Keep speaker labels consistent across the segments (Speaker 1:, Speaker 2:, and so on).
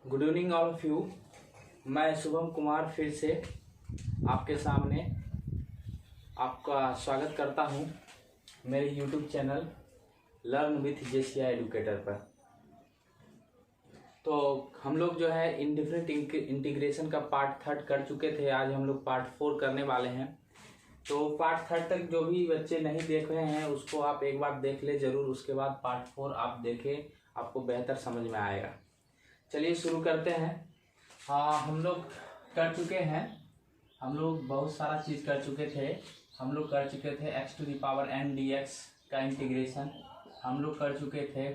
Speaker 1: Good evening all of you. मैं शुभम कुमार फिर से आपके सामने आपका स्वागत करता हूं मेरे YouTube channel learn with JCI educator पर। तो हम लोग जो है इनडिफरेंट इंटीग्रेशन का पार्ट 3 कर चुके थे। आज हम लोग पार्ट 4 करने वाले हैं। तो पार्ट 3 तक जो भी बच्चे नहीं देख रहे हैं उसको आप एक बार देख ले ज़रूर, उसके बाद पार्ट 4 आप देखें, आपको बेहतर समझ में आएगा। चलिए शुरू करते हैं। हम लोग कर चुके हैं, हम लोग बहुत सारा चीज़ कर चुके थे। हम लोग कर चुके थे x⁴n dx का इंटीग्रेशन, हम लोग कर चुके थे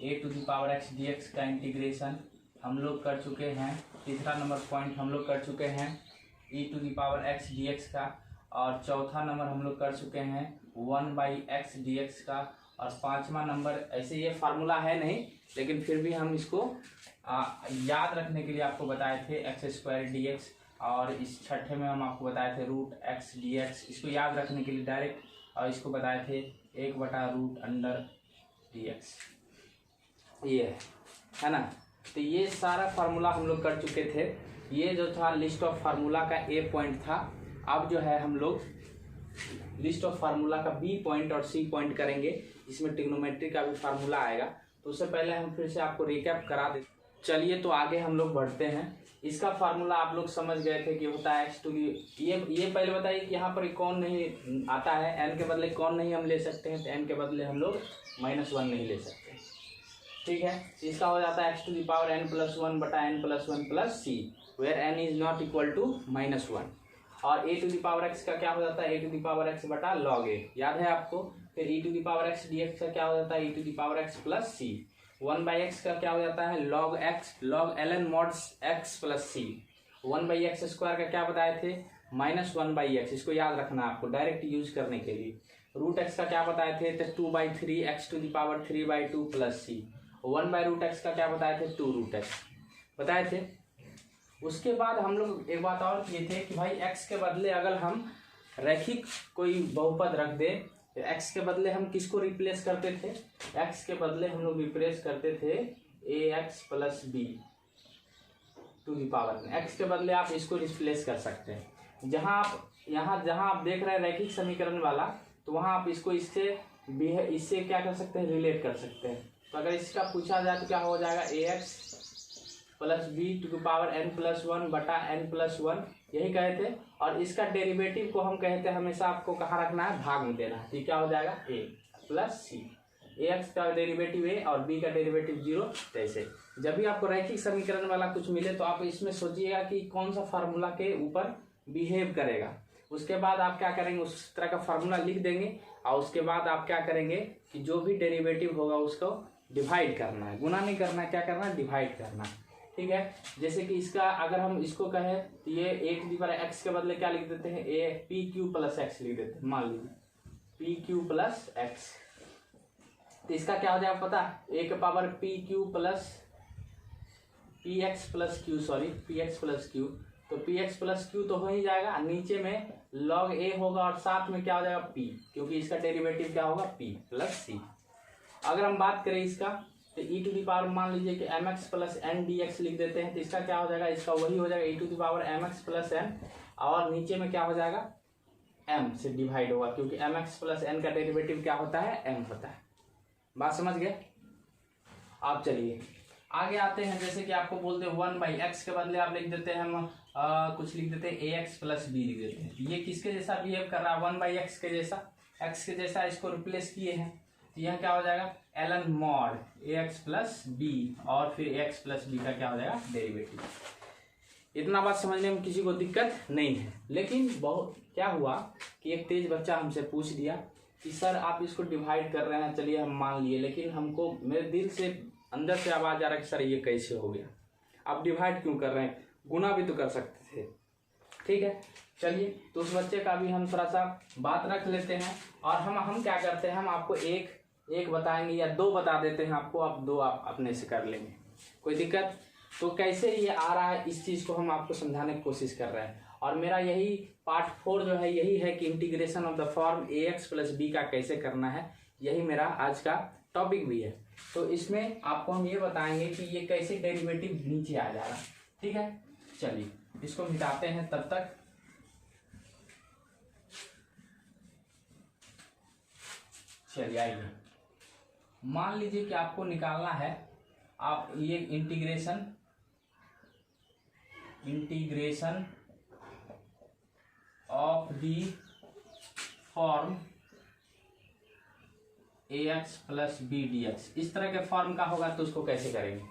Speaker 1: a⁴x dx का इंटीग्रेशन, हम लोग कर चुके हैं तीसरा नंबर पॉइंट हम लोग कर चुके हैं e⁴x dx का, और चौथा नंबर हम लोग कर चुके हैं 1/x dx का, और पांचवा नंबर ऐसे ये फार्मूला है नहीं लेकिन फिर भी हम इसको याद रखने के लिए आपको बताए थे x² dx, और इस छठे में हम आपको बताए थे √x dx। इसको याद रखने के लिए डायरेक्ट और इसको बताए थे 1/√dx। ये है ना। तो ये सारा फार्मूला हम लोग कर चुके थे। ये जो था लिस्ट ऑफ फार्मूला का ए पॉइंट था। अब जो है हम लोग लिस्ट ऑफ फार्मूला का बी पॉइंट और सी पॉइंट करेंगे। इसमें ट्रिग्नोमेट्री का भी फार्मूला आएगा। तो उससे पहले हम फिर से आपको रिकैप करा दें। चलिए तो आगे हम लोग बढ़ते हैं। इसका फार्मूला आप लोग समझ गए थे कि होता है x⁴। ये पहले बताइए कि यहाँ पर कौन नहीं आता है, n के बदले कौन नहीं हम ले सकते हैं, तो n के बदले हम लोग -1 नहीं ले सकते। ठीक है, इसका हो जाता है x⁴n+1/n+1 c, where n is not equal to -1। और a⁴x का क्या हो जाता है a⁴x/log a, याद है आपको। फिर e⁴x dx का क्या हो जाता है e⁴x + c। 1/x का क्या हो जाता है log ln mod x + c। 1/x² का क्या बताए थे -1/x, इसको याद रखना आपको डायरेक्ट यूज करने के लिए। √x का क्या बताए थे 2/3x⁴3/2 + c। 1/√x का क्या बताए थे 2√x बताए थे। उसके बाद हम लोग एक बात और किए थे कि भाई x के बदले अगर हम रैखिक कोई बहुपद रख दें, x के बदले हम किसको रिप्लेस करते थे, x के बदले हम लोग रिप्लेस करते थे ax + b to the power में। x के बदले आप इसको रिप्लेस कर सकते हैं। जहां आप देख रहे हैं रैखिक समीकरण वाला, तो वहां आप इसको इससे क्या कर सकते हैं, रिलेट कर सकते हैं। तो अगर इसका पूछा जाए तो क्या हो जाएगा ax + b to the power n+1/n+1, यही कहे थे। और इसका डेरिवेटिव को हम कहते हैं हमेशा आपको कहाँ रखना है, भाग में देना है। तो क्या हो जाएगा a + c, ax का डेरिवेटिव a और b का डेरिवेटिव 0। जैसे जब भी आपको रैखिक समीकरण वाला कुछ मिले तो आप इसमें सोचिएगा कि कौन सा फार्मूला के ऊपर बिहेव करेगा। उसके बाद आप क्या करेंगे, उस तरह का फार्मूला लिख देंगे, और उसके बाद आप क्या करेंगे कि जो भी डेरिवेटिव होगा उसको डिवाइड करना है, गुना नहीं करना है, क्या करना है, डिवाइड करना है। ठीक है, जैसे कि इसका अगर हम इसको कहें तो ये a⁴x के बदले क्या लिख देते हैं, pq + x लिख देते हैं। मान लीजिए pq + x, तो इसका क्या हो जाएगा पता है, px + q, तो px + q तो हो ही जाएगा। नीचे में log a होगा और साथ में क्या हो जाएगा p, क्योंकि इसका डेरिवेटिव क्या होगा p + c। अगर हम बात करें इसका तो मान लीजिए कि mx + n dx लिख देते हैं, तो इसका क्या हो जाएगा, इसका वही हो जाएगा e⁴mx + n, और नीचे में क्या हो जाएगा m से डिवाइड होगा, क्योंकि mx + n का डेरिवेटिव क्या होता है, m होता है। बात समझ गए आप। चलिए आगे आते हैं। जैसे कि आपको बोलते हैं 1/x के बदले आप लिख देते हैं, हम कुछ लिख देते हैं ax + b लिख देते हैं। ये किसके जैसा बिहेव कर रहा है, 1/x के जैसा, x के जैसा। इसको रिप्लेस किए हैं तो यह क्या हो जाएगा ln mod ax + b, और फिर ax + b का क्या हो जाएगा डेरिवेटिव। इतना बात समझने में किसी को दिक्कत नहीं है। लेकिन बहुत क्या हुआ कि एक तेज बच्चा हमसे पूछ दिया कि सर आप इसको डिवाइड कर रहे हैं, चलिए हम मान लिए, लेकिन हमको मेरे दिल से अंदर से आवाज आ रहा है कि सर ये कैसे हो गया, आप डिवाइड क्यों कर रहे हैं, गुना भी तो कर सकते थे। ठीक है, चलिए तो उस बच्चे का भी हम थोड़ा सा बात रख लेते हैं। और हम क्या करते हैं, हम आपको एक बताएंगे या 2 बता देते हैं आपको, आप 2 आप अपने से कर लेंगे, कोई दिक्कत। तो कैसे ये आ रहा है इस चीज़ को हम आपको समझाने की कोशिश कर रहे हैं। और मेरा यही पार्ट 4 जो है यही है कि integration of the form ax + b का कैसे करना है, यही मेरा आज का टॉपिक भी है। तो इसमें आपको हम ये बताएंगे कि ये कैसे डेरिवेटिव नीचे आ जाएगा। ठीक है, चलिए इसको मिटाते हैं तब तक। चलिए आइए, मान लीजिए कि आपको निकालना है, आप ये integration of the form ax plus b d x, इस तरह के फॉर्म का होगा तो उसको कैसे करेंगे।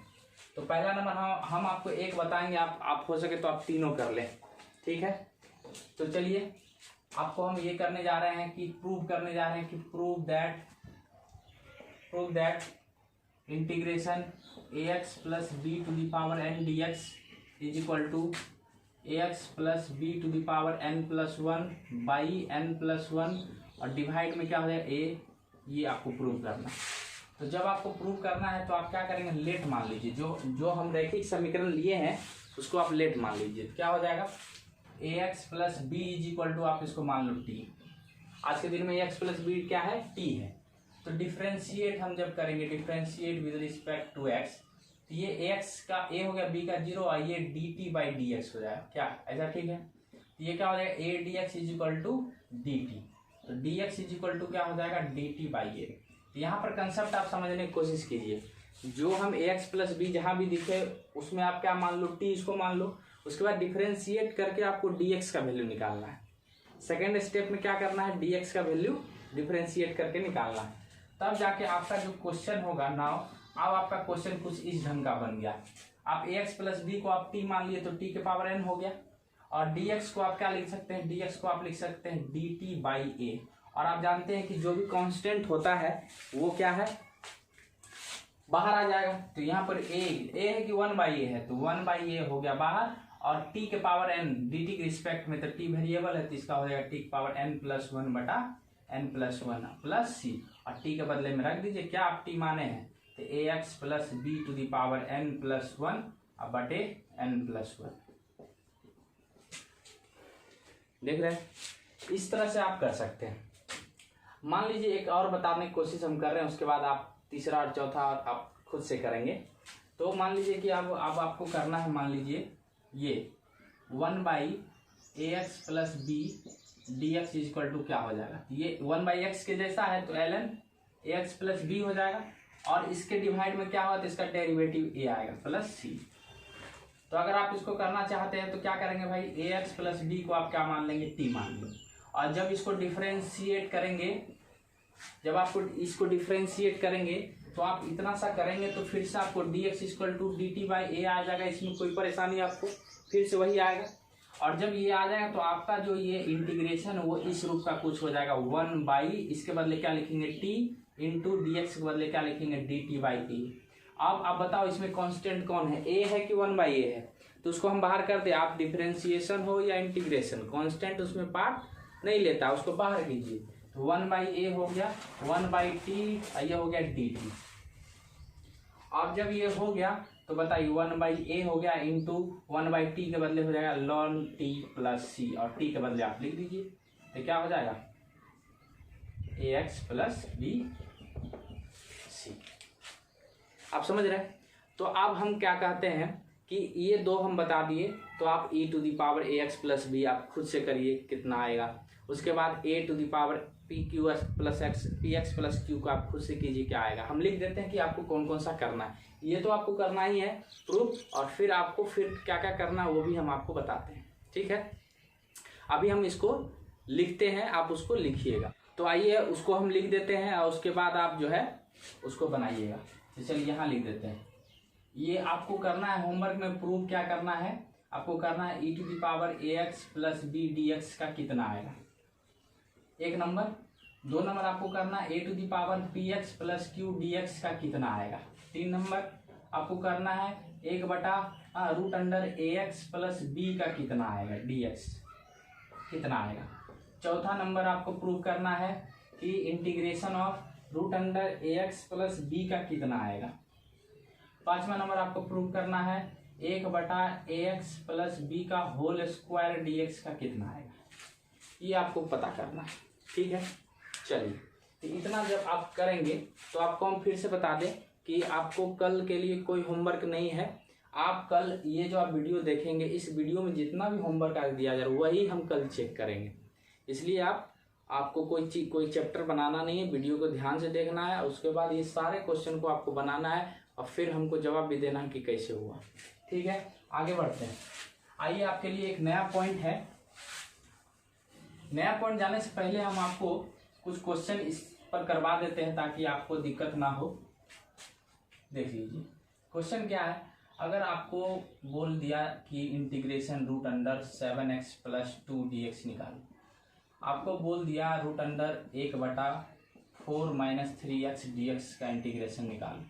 Speaker 1: तो पहला नंबर हम आपको एक बताएंगे, आप हो सके तो आप तीनों कर लें। ठीक है, तो चलिए आपको हम ये करने जा रहे हैं कि प्रूव करने जा रहे हैं कि prove that integration ax plus b to the power n dx is equal to ax plus b to the power n plus 1 by n plus 1 और डिवाइड में क्या हो जाएगा a। ये आपको प्रूव करना है। तो जब आपको प्रूव करना है तो आप क्या करेंगे, लेट मान लीजिए, जो हम रैखिक समीकरण लिए हैं उसको आप लेट मान लीजिए। क्या हो जाएगा, ax plus b is equal to, आप इसको मान लो t। आज के दिन में ax प्लस बी क्या है, t है। तो डिफ्रेंशिएट हम जब करेंगे, differentiate with respect to x, तो ये ax का a हो गया, b का 0 और ये dt बाई dx हो जाएगा। क्या ऐसा ठीक है, तो ये क्या हो जाएगा, a dx is equal to dt। तो dx इज इक्वल टू क्या हो जाएगा, dt बाई a। तो यहाँ पर कंसेप्ट आप समझने की कोशिश कीजिए, जो हम ax प्लस बी जहाँ भी दिखे उसमें आप क्या मान लो, t इसको मान लो। उसके बाद डिफ्रेंशिएट करके आपको dx का वैल्यू निकालना है। सेकेंड स्टेप में क्या करना है, dx का वैल्यू डिफ्रेंशिएट करके निकालना है। तब जाके आपका जो क्वेश्चन होगा नाउ, अब आपका क्वेश्चन कुछ इस ढंग का बन गया। आप ax प्लस बी को आप t मान लिए तो t के पावर n हो गया, और dx को आप क्या लिख सकते हैं, dx को आप लिख सकते हैं dt बाई a। और आप जानते हैं कि जो भी कांस्टेंट होता है वो क्या है, बाहर आ जाएगा। तो यहाँ पर a है कि 1 बाई ए है, तो 1 बाई ए हो गया बाहर, और t के पावर n dt के रिस्पेक्ट में, तो t वेरिएबल है तो इसका हो जाएगा t के पावर n प्लस 1 बटा n प्लस 1 प्लस c, और t के बदले में रख दीजिए क्या आप t माने हैं, तो ax plus b to the power n plus 1 बटे n प्लस 1। देख रहे हैं, इस तरह से आप कर सकते हैं। मान लीजिए एक और बताने की कोशिश हम कर रहे हैं, उसके बाद आप तीसरा और चौथा आप खुद से करेंगे। तो मान लीजिए कि अब आपको करना है, मान लीजिए ये 1 by a x plus b d x is equal to क्या हो जाएगा, ये 1 बाई एक्स के जैसा है तो ln ए एक्स प्लस बी हो जाएगा, और इसके डिवाइड में क्या होगा तो इसका डेरिवेटिव ए आएगा प्लस सी। तो अगर आप इसको करना चाहते हैं तो क्या करेंगे भाई, ए एक्स प्लस बी को आप क्या मान लेंगे, टी मान लेंगे। और जब इसको डिफ्रेंशिएट करेंगे, जब आपको इसको डिफ्रेंशिएट करेंगे तो आप इतना सा करेंगे तो फिर से आपको D X equal to D T by A आ जाएगा। इसमें कोई परेशानी आपको फिर से वही आएगा। और जब ये आ जाएगा तो आपका जो ये इंटीग्रेशन वो इस रूप का कुछ हो जाएगा, 1 बाई, इसके बदले क्या लिखेंगे टी इंटू डी एक्स के बदले क्या लिखेंगे डी टी बाई ए। अब आप बताओ इसमें कांस्टेंट कौन है, ए है कि 1 बाई ए है, तो उसको हम बाहर कर दे। आप डिफ्रेंशिएशन हो या इंटीग्रेशन, कांस्टेंट उसमें पार्ट नहीं लेता, उसको बाहर कीजिए। तो 1 बाई ए हो गया 1 बाई टी, ये हो गया डी टी। अब जब ये हो गया तो बताइए 1 बाई ए हो गया इंटू 1 बाई टी के बदले हो जाएगा लॉन टी प्लस सी, और टी के बदले आप लिख दीजिए तो क्या हो जाएगा ए एक्स प्लस बी सी। आप समझ रहे हैं। तो अब हम क्या कहते हैं कि ये दो हम बता दिए, तो आप e to the power a x plus b आप खुद से करिए कितना आएगा। उसके बाद a to the power p q s plus x p x plus q को आप खुद से कीजिए क्या आएगा। हम लिख देते हैं कि आपको कौन कौन सा करना है, ये तो आपको करना ही है प्रूफ, और फिर आपको फिर क्या क्या करना है वो भी हम आपको बताते हैं। ठीक है, अभी हम इसको लिखते हैं, आप उसको लिखिएगा। तो आइए उसको हम लिख देते हैं और उसके बाद आप जो है उसको बनाइएगा। तो चलिए यहाँ लिख देते हैं। ये आपको करना है होमवर्क में, प्रूफ क्या करना है आपको करना है e to the power a x plus b d x का कितना आएगा, 1 नंबर। 2 नंबर आपको करना है A to the power P x plus Q D x का कितना आएगा। 3 नंबर आपको करना है 1/√अंडर ए एक्स प्लस बी का कितना आएगा, डी एक्स कितना आएगा। 4था नंबर आपको प्रूव करना है कि integration of √under a x plus B का कितना आएगा। 5वां नंबर आपको प्रूव करना है 1/ax प्लस बी का होल स्क्वायर dx का कितना आएगा, ये आपको पता करना है। ठीक है, चलिए तो इतना जब आप करेंगे तो आपको हम फिर से बता दें कि आपको कल के लिए कोई होमवर्क नहीं है। आप कल ये जो आप वीडियो देखेंगे, इस वीडियो में जितना भी होमवर्क आज दिया जा रहा है वही हम कल चेक करेंगे। इसलिए आपको कोई चैप्टर बनाना नहीं है, वीडियो को ध्यान से देखना है, उसके बाद ये सारे क्वेश्चन को आपको बनाना है और फिर हमको जवाब भी देना है कि कैसे हुआ। ठीक है, आगे बढ़ते हैं। आइए आपके लिए एक नया पॉइंट है। नया पॉइंट जाने से पहले हम आपको कुछ क्वेश्चन इस पर करवा देते हैं ताकि आपको दिक्कत ना हो। देख लीजिए क्वेश्चन क्या है। अगर आपको बोल दिया कि integration root under 7x + 2dx निकालो, आपको बोल दिया रूट अंडर 1/4 - 3x dx का इंटीग्रेशन निकालो,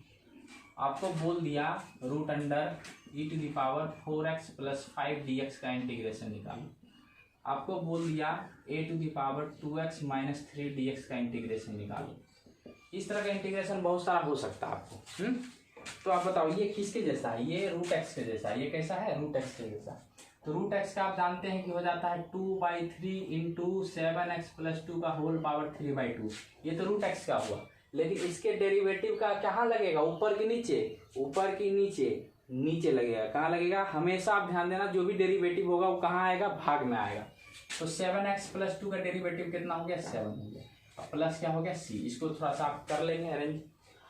Speaker 1: आपको बोल दिया रूट अंडर e⁴x + 5dx का इंटीग्रेशन निकालो, आपको बोल दिया a⁴2x - 3dx का इंटीग्रेशन निकालो। इस तरह का इंटीग्रेशन बहुत सारा हो सकता है आपको। तो आप बताओ ये किसके जैसा है? ये रूट एक्स के जैसा है। ये कैसा है? रूट एक्स के जैसा। तो रूट एक्स का आप जानते हैं कि हो जाता है 2/3 × 7x + 2 का होल पावर 3/2। ये तो रूट एक्स का हुआ, लेकिन इसके डेरिवेटिव का कहाँ लगेगा? ऊपर के नीचे, ऊपर की नीचे लगेगा। कहाँ लगेगा? हमेशा आप ध्यान देना, जो भी डेरिवेटिव होगा वो कहाँ आएगा? भाग में आएगा। तो 7x + 2 का डेरिवेटिव कितना हो गया? 7 हो गया। और प्लस क्या हो गया? c। इसको थोड़ा सा आप कर लेंगे अरेंज।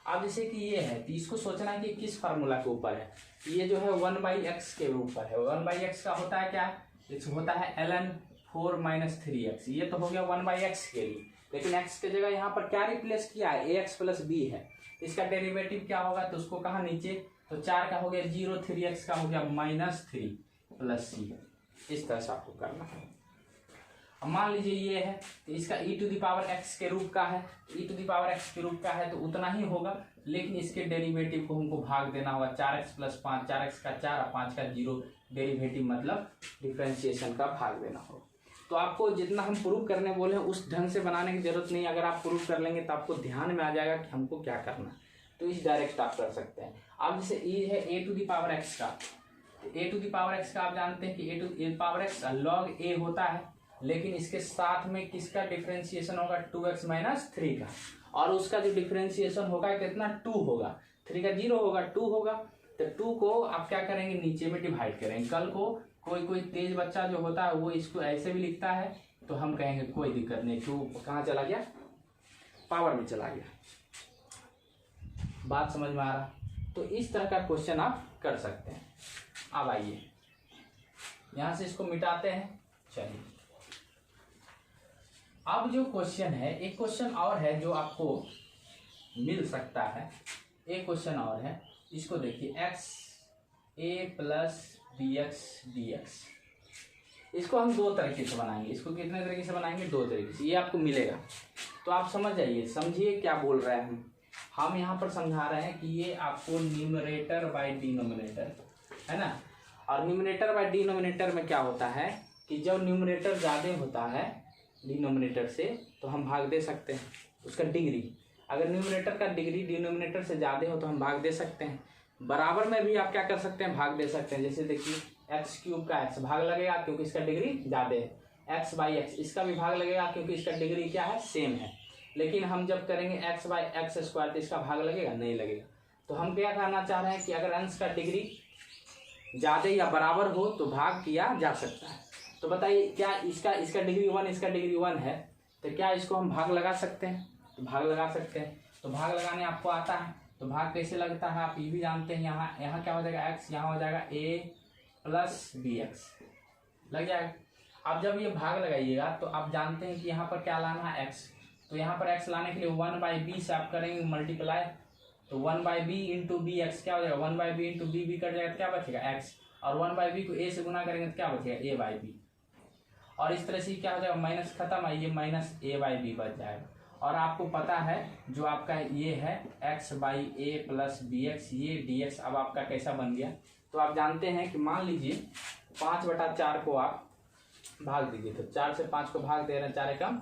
Speaker 1: अब जैसे कि ये है तो इसको सोचना है कि किस फार्मूला के ऊपर है। ये जो है 1/x के ऊपर है। 1/x का होता है क्या? इसको होता है ln 4 - 3x। ये तो हो गया 1/x के लिए, लेकिन x के जगह यहाँ पर क्या रिप्लेस किया है? ax + b है। इसका डेरिवेटिव क्या होगा? तो उसको कहा नीचे, तो 4 का हो गया 0, 3x का हो गया -3 + c। इस तरह से आपको करना है। अब मान लीजिए ये है तो इसका e⁴x के रूप का है, e⁴x के रूप का है तो उतना ही होगा, लेकिन इसके डेरिवेटिव को हमको भाग देना होगा। 4x + 5, 4x का 4 और 5 का 0, डेरिवेटिव मतलब डिफरेंशिएशन का भाग देना होगा। तो आपको जितना हम प्रूव करने बोले उस ढंग से बनाने की जरूरत नहीं। अगर आप प्रूव कर लेंगे तो आपको ध्यान में आ जाएगा कि हमको क्या करना है, तो इस डायरेक्ट आप कर सकते हैं। अब जैसे ये है a⁴x का, a⁴x का आप जानते हैं कि a⁴x log a होता है, लेकिन इसके साथ में किसका डिफरेंशिएशन होगा? 2x - 3 का। और उसका जो डिफरेंशिएशन होगा कितना? 2 होगा। 3 का 0 होगा, 2 होगा। तो 2 को आप क्या करेंगे? नीचे में डिवाइड करेंगे। कल को कोई तेज बच्चा जो होता है वो इसको ऐसे भी लिखता है, तो हम कहेंगे कोई दिक्कत नहीं, 2 कहाँ चला गया? पावर में चला गया। बात समझ में आ रहा? तो इस तरह का क्वेश्चन आप कर सकते हैं। अब आइए यहां से इसको मिटाते हैं। चलिए अब जो क्वेश्चन है, एक क्वेश्चन और है जो आपको मिल सकता है। एक क्वेश्चन और है, इसको देखिए, xa + bx dx। इसको हम 2 तरीके से बनाएंगे। इसको कितने तरीके से बनाएंगे? 2 तरीके से। ये आपको मिलेगा तो आप समझ जाइए, समझिए क्या बोल रहे हैं हम यहाँ पर समझा रहे हैं कि ये आपको न्यूमरेटर बाय डिनोमिनेटर है ना। और न्यूमरेटर बाय डिनोमिनेटर में क्या होता है कि जब न्यूमरेटर ज़्यादा होता है डिनोमिनेटर से तो हम भाग दे सकते हैं उसका डिग्री। अगर न्यूमरेटर का डिग्री डिनोमिनेटर से ज़्यादा हो तो हम भाग दे सकते हैं। बराबर में भी आप क्या कर सकते हैं? भाग दे सकते हैं। जैसे देखिए x³ का x भाग लगेगा क्योंकि इसका डिग्री ज़्यादा है। x/x इसका भी भाग लगेगा क्योंकि इसका डिग्री क्या है? सेम है। लेकिन हम जब करेंगे x/x² तो इसका भाग लगेगा? नहीं लगेगा। तो हम क्या करना चाह रहे हैं कि अगर अंश का डिग्री ज़्यादा या बराबर हो तो भाग किया जा सकता है। तो बताइए क्या इसका डिग्री 1, इसका डिग्री 1 है, तो क्या इसको हम भाग लगा सकते हैं? तो भाग लगा सकते हैं। तो भाग लगाने आपको आता है, तो भाग कैसे लगता है आप ये भी जानते हैं। यहाँ क्या हो जाएगा? x, यहाँ हो जाएगा a + bx लग जाएगा। अब जब ये भाग लगाइएगा तो आप जानते हैं कि यहाँ पर क्या लाना है? x। तो यहाँ पर x लाने के लिए 1/b से आप करेंगे मल्टीप्लाई, तो 1/b × bx क्या हो जाएगा? 1/b × b कट जाएगा तो क्या बचेगा? x। और 1/b को a से गुना करेंगे तो क्या बचेगा? a/b। और इस तरह से क्या हो जाएगा? माइनस खत्म है, ये -a/b बच जाएगा। और आपको पता है जो आपका ये है x/a + bx, ये dx अब आपका कैसा बन गया? तो आप जानते हैं कि मान लीजिए 5/4 को आप भाग दीजिए, तो 4 से 5 को भाग दे रहे हैं, 4 एकम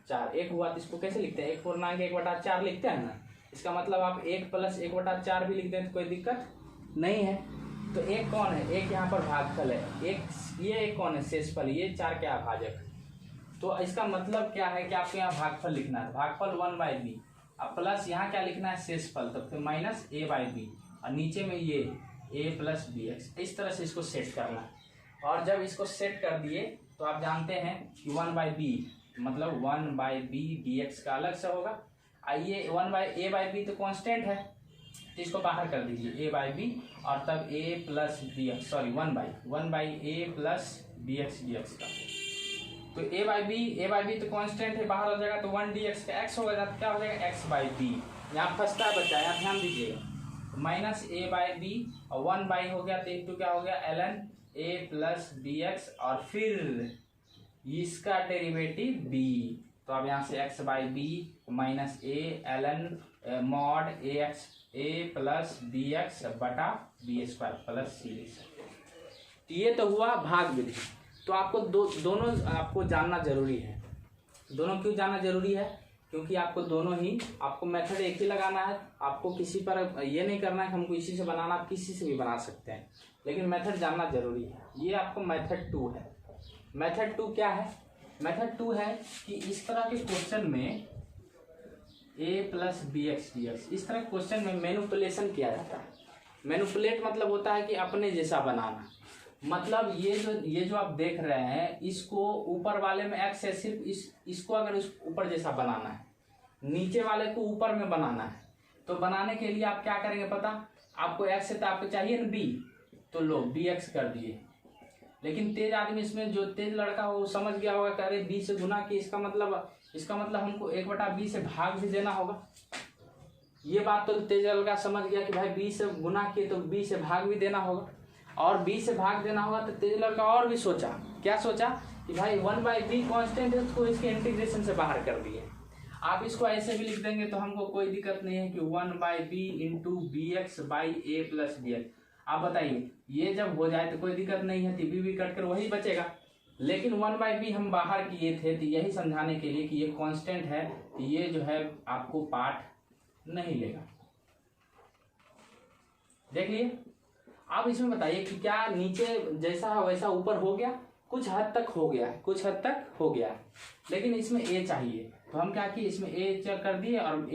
Speaker 1: 4, 1 हुआ। तो इसको कैसे लिखते हैं? 1/4 1/4 लिखते हैं ना। इसका मतलब आप 1 + 1/4 भी लिख दें तो कोई दिक्कत नहीं है। तो एक कौन है? एक यहाँ पर भागफल है, एक ये एक कौन है? शेषफल। ये 4 क्या भाजक। तो इसका मतलब क्या है कि आपको यहाँ भागफल लिखना है, भागफल 1/b, अब प्लस यहाँ क्या लिखना है शेषफल, तो फिर माइनस a/b और नीचे में ये a + bx, इस तरह से इसको सेट करना है। और जब इसको सेट कर दिए तो आप जानते हैं कि 1/b मतलब 1/b dx का अलग से होगा। आइए 1/a/b तो कांस्टेंट है, तो इसको बाहर कर दीजिए a/b और तब a + bx, sorry 1/a + bx dx का, तो a/b तो कांस्टेंट है, बाहर हो जाएगा तो 1 dx का x होगा, तो क्या हो जाएगा x/b। यहाँ फंसता है बच्चा, यहाँ ध्यान दीजिएगा, माइनस a/b और 1 हो गया तो इंटू क्या हो गया ln a + bx और फिर इसका डेरिवेटिव b, तो अब यहाँ से x/b minus a ln mod ax a + bx बटा b² + c। ये तो हुआ भाग विधि। तो आपको दोनों आपको जानना जरूरी है। दोनों क्यों जानना जरूरी है? क्योंकि आपको दोनों ही, आपको मेथड एक ही लगाना है, आपको किसी पर ये नहीं करना है कि हमको इसी से बनाना, आप किसी से भी बना सकते हैं, लेकिन मेथड जानना जरूरी है। ये आपको मेथड 2 है। मेथड 2 क्या है? मेथड 2 है कि इस तरह के क्वेश्चन में a + bx dx, इस तरह क्वेश्चन में मैनिपुलेशन किया जाता है। मैनिपुलेट मतलब होता है कि अपने जैसा बनाना, मतलब ये जो आप देख रहे हैं इसको ऊपर वाले में x है, सिर्फ इसको अगर इस ऊपर जैसा बनाना है, नीचे वाले को ऊपर में बनाना है, तो बनाने के लिए आप क्या करेंगे पता? आपको x है तो आपको चाहिए ना b, तो लो bx कर दिए। लेकिन तेज आदमी, इसमें जो तेज लड़का हो वो समझ गया होगा कि अरे b से गुना किए, इसका मतलब हमको 1/b से भाग भी देना होगा। ये बात तो तेज लड़का समझ गया कि भाई b से गुना किए तो b से भाग भी देना होगा, और b से भाग देना होगा। तो तेज लड़का और भी सोचा, क्या सोचा कि भाई 1/b कांस्टेंट है, उसको इसके इंटीग्रेशन से बाहर कर दिए। आप इसको ऐसे भी लिख देंगे तो हमको कोई दिक्कत नहीं है कि 1/b × bx/a + bx। आप बताइए, ये जब हो जाए तो कोई दिक्कत नहीं है, b भी कट कर वही बचेगा। लेकिन 1/b हम बाहर किए थे तो यही समझाने के लिए कि ये कांस्टेंट है, ये जो है आपको पार्ट नहीं लेगा। देख लिए। आप इसमें बताइए कि क्या नीचे जैसा है वैसा ऊपर हो गया? कुछ हद तक हो गया है, कुछ हद तक हो गया है, लेकिन इसमें a चाहिए, तो हम क्या किए, इसमें a चेक कर दिए और a -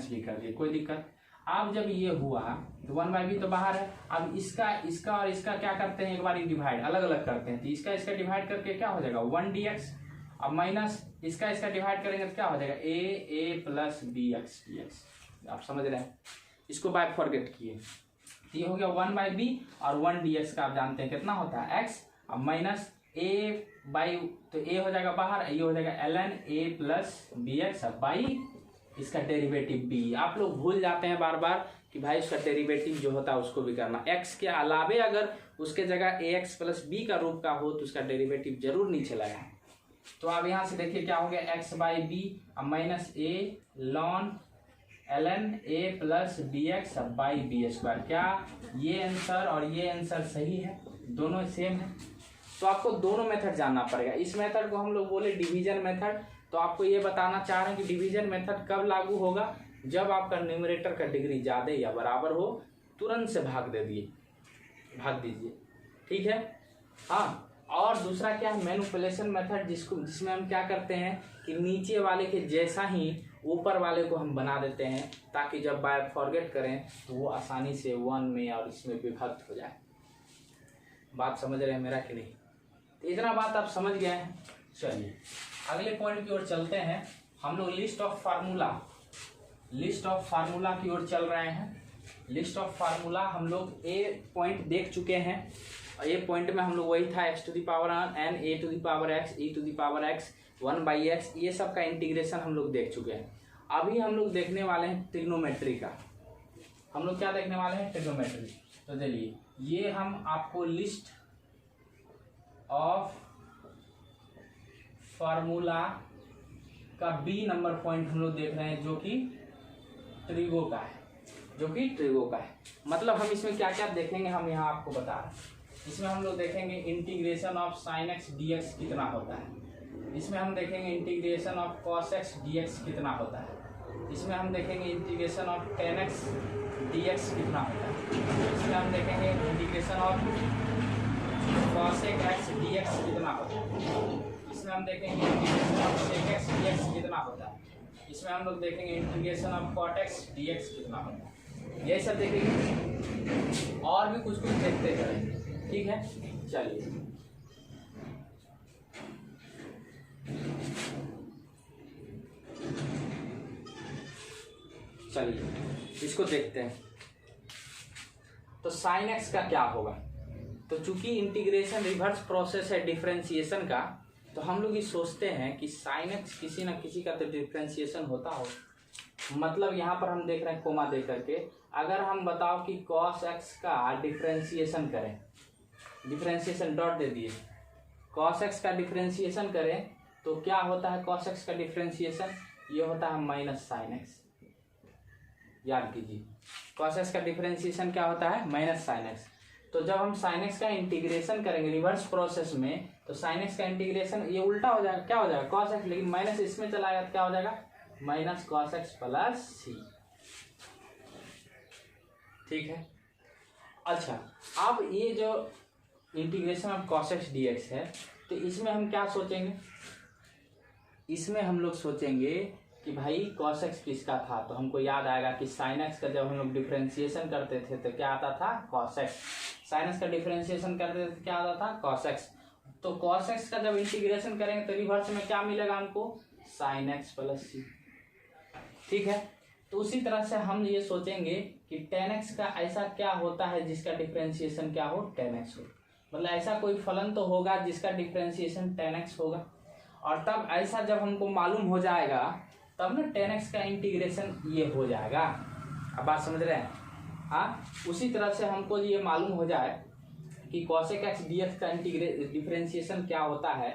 Speaker 1: b कर दिए, कोई दिक्कत। अब जब ये हुआ तो 1/b तो बाहर है, अब इसका और इसका क्या करते हैं, एक बार डिवाइड अलग अलग करते हैं, तो इसका डिवाइड करके क्या हो जाएगा 1 dx, अब माइनस इसका डिवाइड करेंगे तो क्या हो जाएगा a + bx dx। आप समझ रहे हैं? इसको बाय फॉरगेट किए, तो ये हो गया 1/b और 1 dx का आप जानते हैं कितना होता है x, अब माइनस a/, तो a हो जाएगा बाहर, ये हो जाएगा ln a + bx बाई इसका डेरिवेटिव b। आप लोग भूल जाते हैं बार बार कि भाई उसका डेरिवेटिव जो होता है उसको भी करना, x के अलावे अगर उसके जगह ax + b का रूप का हो तो उसका डेरिवेटिव जरूर नीचे लगाएं। तो अब यहाँ से देखिए क्या हो गया x/b अब minus a ln a + bx by b²। क्या ये आंसर और ये आंसर सही है? दोनों सेम है। तो आपको दोनों मेथड जानना पड़ेगा। इस मेथड को हम लोग बोले डिवीजन मेथड। तो आपको ये बताना चाह रहे हैं कि डिवीजन मेथड कब लागू होगा? जब आपका न्यूमरेटर का डिग्री ज़्यादा या बराबर हो, तुरंत से भाग दीजिए, ठीक है। हाँ, और दूसरा क्या है, मैनिपुलेशन मेथड, जिसमें हम क्या करते हैं कि नीचे वाले के जैसा ही ऊपर वाले को हम बना देते हैं, ताकि जब बाय फॉरगेट करें तो वो आसानी से 1 में और इसमें विभक्त हो जाए। बात समझ रहे हैं मेरा कि नहीं? तो इतना बात आप समझ गए हैं। चलिए अगले पॉइंट की ओर चलते हैं। हम लोग लिस्ट ऑफ फार्मूला की ओर चल रहे हैं। लिस्ट ऑफ फार्मूला हम लोग ए पॉइंट देख चुके हैं। ए पॉइंट में हम लोग वही था x⁴ n a⁴x e⁴x 1/x, ये सब का इंटीग्रेशन हम लोग देख चुके हैं। अभी हम लोग देखने वाले हैं ट्रिग्नोमेट्री का। हम लोग क्या देखने वाले हैं? ट्रिग्नोमेट्री। तो चलिए ये हम आपको लिस्ट ऑफ फार्मूला का बी नंबर पॉइंट हम लोग देख रहे हैं, जो कि ट्रिगो का है। मतलब हम इसमें क्या क्या देखेंगे, हम यहाँ आपको बता रहे हैं। इसमें हम लोग देखेंगे integration of sin x dx कितना होता है। इसमें हम देखेंगे integration of cos x dx कितना होता है। इसमें हम देखेंगे integration of tan x dx कितना होता है। इसमें हम देखेंगे integration of cosec x dx कितना होता है। इसमें हम देखेंगे integration of sec x dx कितना होता है, इसमें हम लोग देखेंगे integration of cot x dx कितना होता है, ये सब देखेंगे और भी कुछ कुछ देखते रहेंगे। ठीक है, चलिए इसको देखते हैं। तो sin x का क्या होगा, तो चूंकि इंटीग्रेशन रिवर्स प्रोसेस है डिफरेंशिएशन का, तो हम लोग ये सोचते हैं कि sin x किसी ना किसी का तो डिफरेंशिएशन होता हो। मतलब यहाँ पर हम देख रहे हैं कोमा दे करके, अगर हम बताओ कि cos x का डिफरेंशिएशन करें, डिफरेंशिएशन डॉट दे दिए, cos x का डिफरेंशिएशन करें तो क्या होता है, cos x का डिफरेंशिएशन ये होता है माइनस sin x। याद कीजिए cos x का डिफरेंशिएशन क्या होता है, माइनस sin x। तो जब हम sin x का इंटीग्रेशन करेंगे रिवर्स प्रोसेस में, तो sin x का इंटीग्रेशन ये उल्टा हो जाएगा, क्या हो जाएगा cos x, लेकिन माइनस इसमें चला गया, क्या हो जाएगा minus cos x plus c। ठीक है, अच्छा अब ये जो integration of cos x dx है, तो इसमें हम क्या सोचेंगे, इसमें हम लोग सोचेंगे कि भाई cos x किसका था, तो हमको याद आएगा कि sin x का जब हम लोग डिफरेंशिएशन करते थे तो क्या आता था cos x, sin x का डिफरेंशिएशन करते थे तो क्या आता था cos x। तो cos x का जब इंटीग्रेशन करेंगे तो रिवर्स में क्या मिलेगा हमको, sin x प्लस c। ठीक है, तो उसी तरह से हम ये सोचेंगे कि tan x का ऐसा क्या होता है जिसका डिफरेंशिएशन क्या हो, tan x हो, मतलब ऐसा कोई फलन तो होगा जिसका डिफरेंशिएशन tan x होगा। और तब ऐसा जब हमको मालूम हो जाएगा तब ना tan x का इंटीग्रेशन ये हो जाएगा। अब बात समझ रहे हैं, हाँ। उसी तरह से हमको ये मालूम हो जाए कि cosec x dx का डिफरेंशिएशन क्या होता है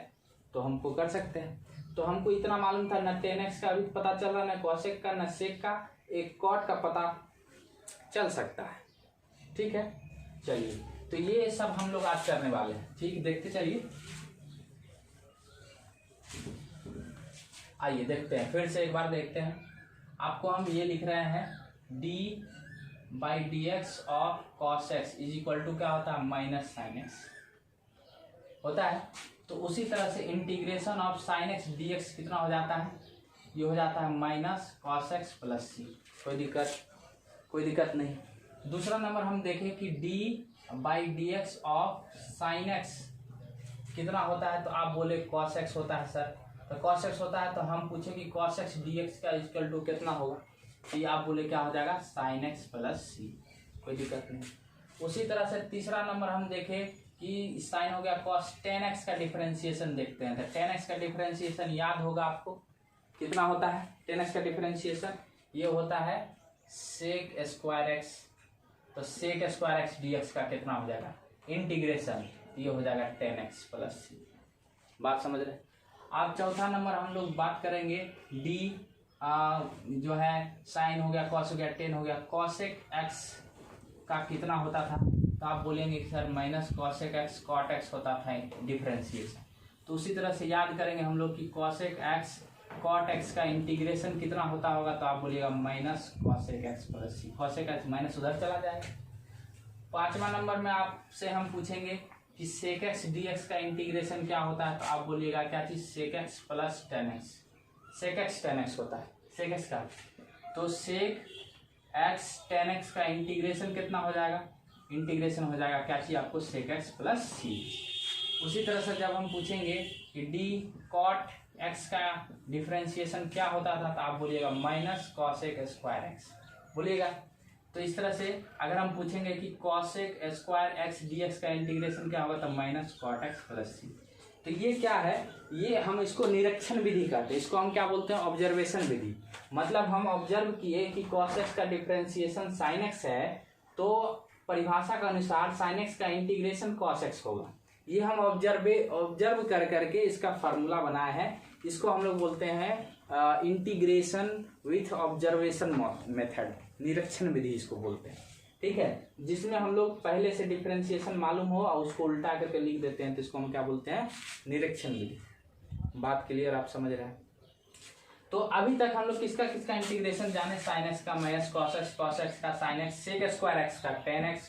Speaker 1: तो हमको कर सकते हैं। तो हमको इतना मालूम था, ना tan x का भी पता चल रहा, ना cosec का, ना sec का, एक cot का पता चल सकता है। ठीक है, चलिए तो ये सब हम लोग आज करने वाले हैं। ठीक, देखते चलिए, आइए देखते हैं, फिर से एक बार देखते हैं। आपको हम ये लिख रहे हैं d by d x of cos x is equal to क्या होता है, माइनस साइन एक्स होता है। तो उसी तरह से integration of sine x d x कितना हो जाता है, ये हो जाता है माइनस कॉस एक्स प्लस सी। कोई दिक्कत नहीं। दूसरा नंबर हम देखें कि d by d x of sine x कितना होता है, तो आप बोले कॉस एक्स होता है सर, तो cos x होता है, तो हम पूछे कि cos x dx का इक्वल टू कितना होगा, तो ये आप बोले क्या हो जाएगा sin x प्लस c। कोई दिक्कत नहीं। उसी तरह से तीसरा नंबर हम देखें कि साइन हो गया cos tan x का डिफरेंशिएशन देखते हैं। तो tan x का डिफरेंशिएशन याद होगा आपको, कितना होता है tan x का डिफरेंशिएशन, ये होता है sec स्क्वायर x। तो sec स्क्वायर x dx का कितना हो जाएगा इंटीग्रेशन, ये हो जाएगा tan x प्लस c। बात समझ रहे। अब चौथा नंबर हम लोग बात करेंगे d जो है साइन हो गया, कॉस हो गया, टेन हो गया, कॉसेक एक्स का कितना होता था, तो आप बोलेंगे कि sir minus cosec x cot x होता था डिफरेंशिएशन। तो उसी तरह से याद करेंगे हम लोग कि कॉसेक एक्स कॉट एक्स का इंटीग्रेशन कितना होता होगा, तो आप बोलिएगा माइनस कॉसेक एक्स प्लस सी। कॉसेक एक्स माइनस उधर चला जाएगा। पांचवा नंबर में आपसे हम पूछेंगे कि सेक एक्स डी एक्स का इंटीग्रेशन क्या होता है, तो आप बोलिएगा क्या चीज, sec x plus tan x. Sec x tan x होता है सेक एक्स का, तो सेक एक्स टेन एक्स का इंटीग्रेशन कितना हो जाएगा, इंटीग्रेशन हो जाएगा क्या चीज आपको, सेक एक्स प्लस सी। उसी तरह से जब हम पूछेंगे कि डी कॉट एक्स का डिफरेंशिएशन क्या होता था, तो आप बोलिएगा माइनस कॉसेक स्क्वायर एक्स बोलिएगा। तो इस तरह से अगर हम पूछेंगे कि cosec square x d x का इंटीग्रेशन क्या होगा, तो माइनस कॉट एक्स प्लस सी। तो ये क्या है, ये हम इसको निरीक्षण विधि कहते हैं, इसको हम क्या बोलते हैं, ऑब्जर्वेशन विधि। मतलब हम ऑब्जर्व किए कि कॉस एक्स का डिफरेंशिएशन साइन एक्स है, तो परिभाषा के अनुसार साइन एक्स का इंटीग्रेशन कॉस एक्स होगा। ये हम ऑब्जर्व कर करके इसका फार्मूला बनाया है। इसको हम लोग बोलते हैं इंटीग्रेशन विथ ऑब्जर्वेशन मेथड, निरीक्षण विधि इसको बोलते हैं। ठीक है, जिसमें हम लोग पहले से डिफरेंशिएशन मालूम हो और उसको उल्टा करके लिख देते हैं, तो इसको हम क्या बोलते हैं, निरीक्षण विधि। बात क्लियर, आप समझ रहे हैं। तो अभी तक हम लोग किसका किसका इंटीग्रेशन जाने, साइन एक्स का माइनस कॉस एक्स का sine X, sec square X का tan X,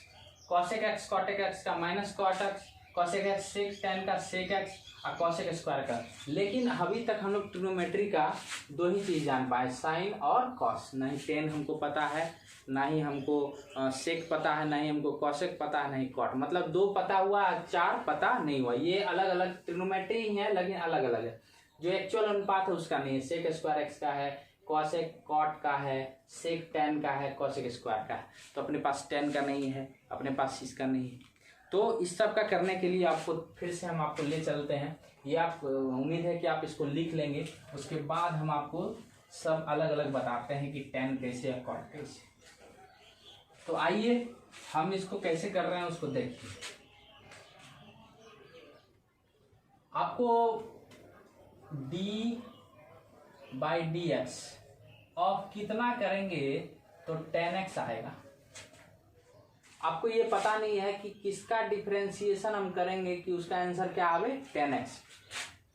Speaker 1: cosec X cot X का minus cot X, cosec X sec tan का सेक एक्स और कॉसेक स्क्वायर का। लेकिन अभी तक हम लोग ट्रिग्नोमेट्री का दो ही चीज़ जान पाए, साइन और कॉस। ना ही टेन हमको पता है, ना ही हमको सेक पता है, ना ही हमको कॉसेक पता है, ना ही कॉट। मतलब दो पता हुआ, चार पता नहीं हुआ। ये अलग अलग ट्रिग्नोमेट्री ही है लेकिन अलग अलग है। जो एक्चुअल अनुपात है उसका नहीं है। सेक स्क्वायर एक्स का है, कॉसेक कॉट का है, सेक टेन का है, कॉसेक स्क्वायर का है। तो अपने पास टेन का नहीं है, अपने पास इसका नहीं है। तो इस सब का करने के लिए आपको फिर से हम आपको ले चलते हैं। ये आप उम्मीद है कि आप इसको लिख लेंगे। उसके बाद हम आपको सब अलग अलग बताते हैं कि टेन कैसे या कॉट कैसे। तो आइए हम इसको कैसे कर रहे हैं उसको देखिए। आपको d/dx ऑफ कितना करेंगे तो 10x आएगा। आपको ये पता नहीं है कि किसका डिफरेंशिएशन हम करेंगे कि उसका आंसर क्या आवे 10x।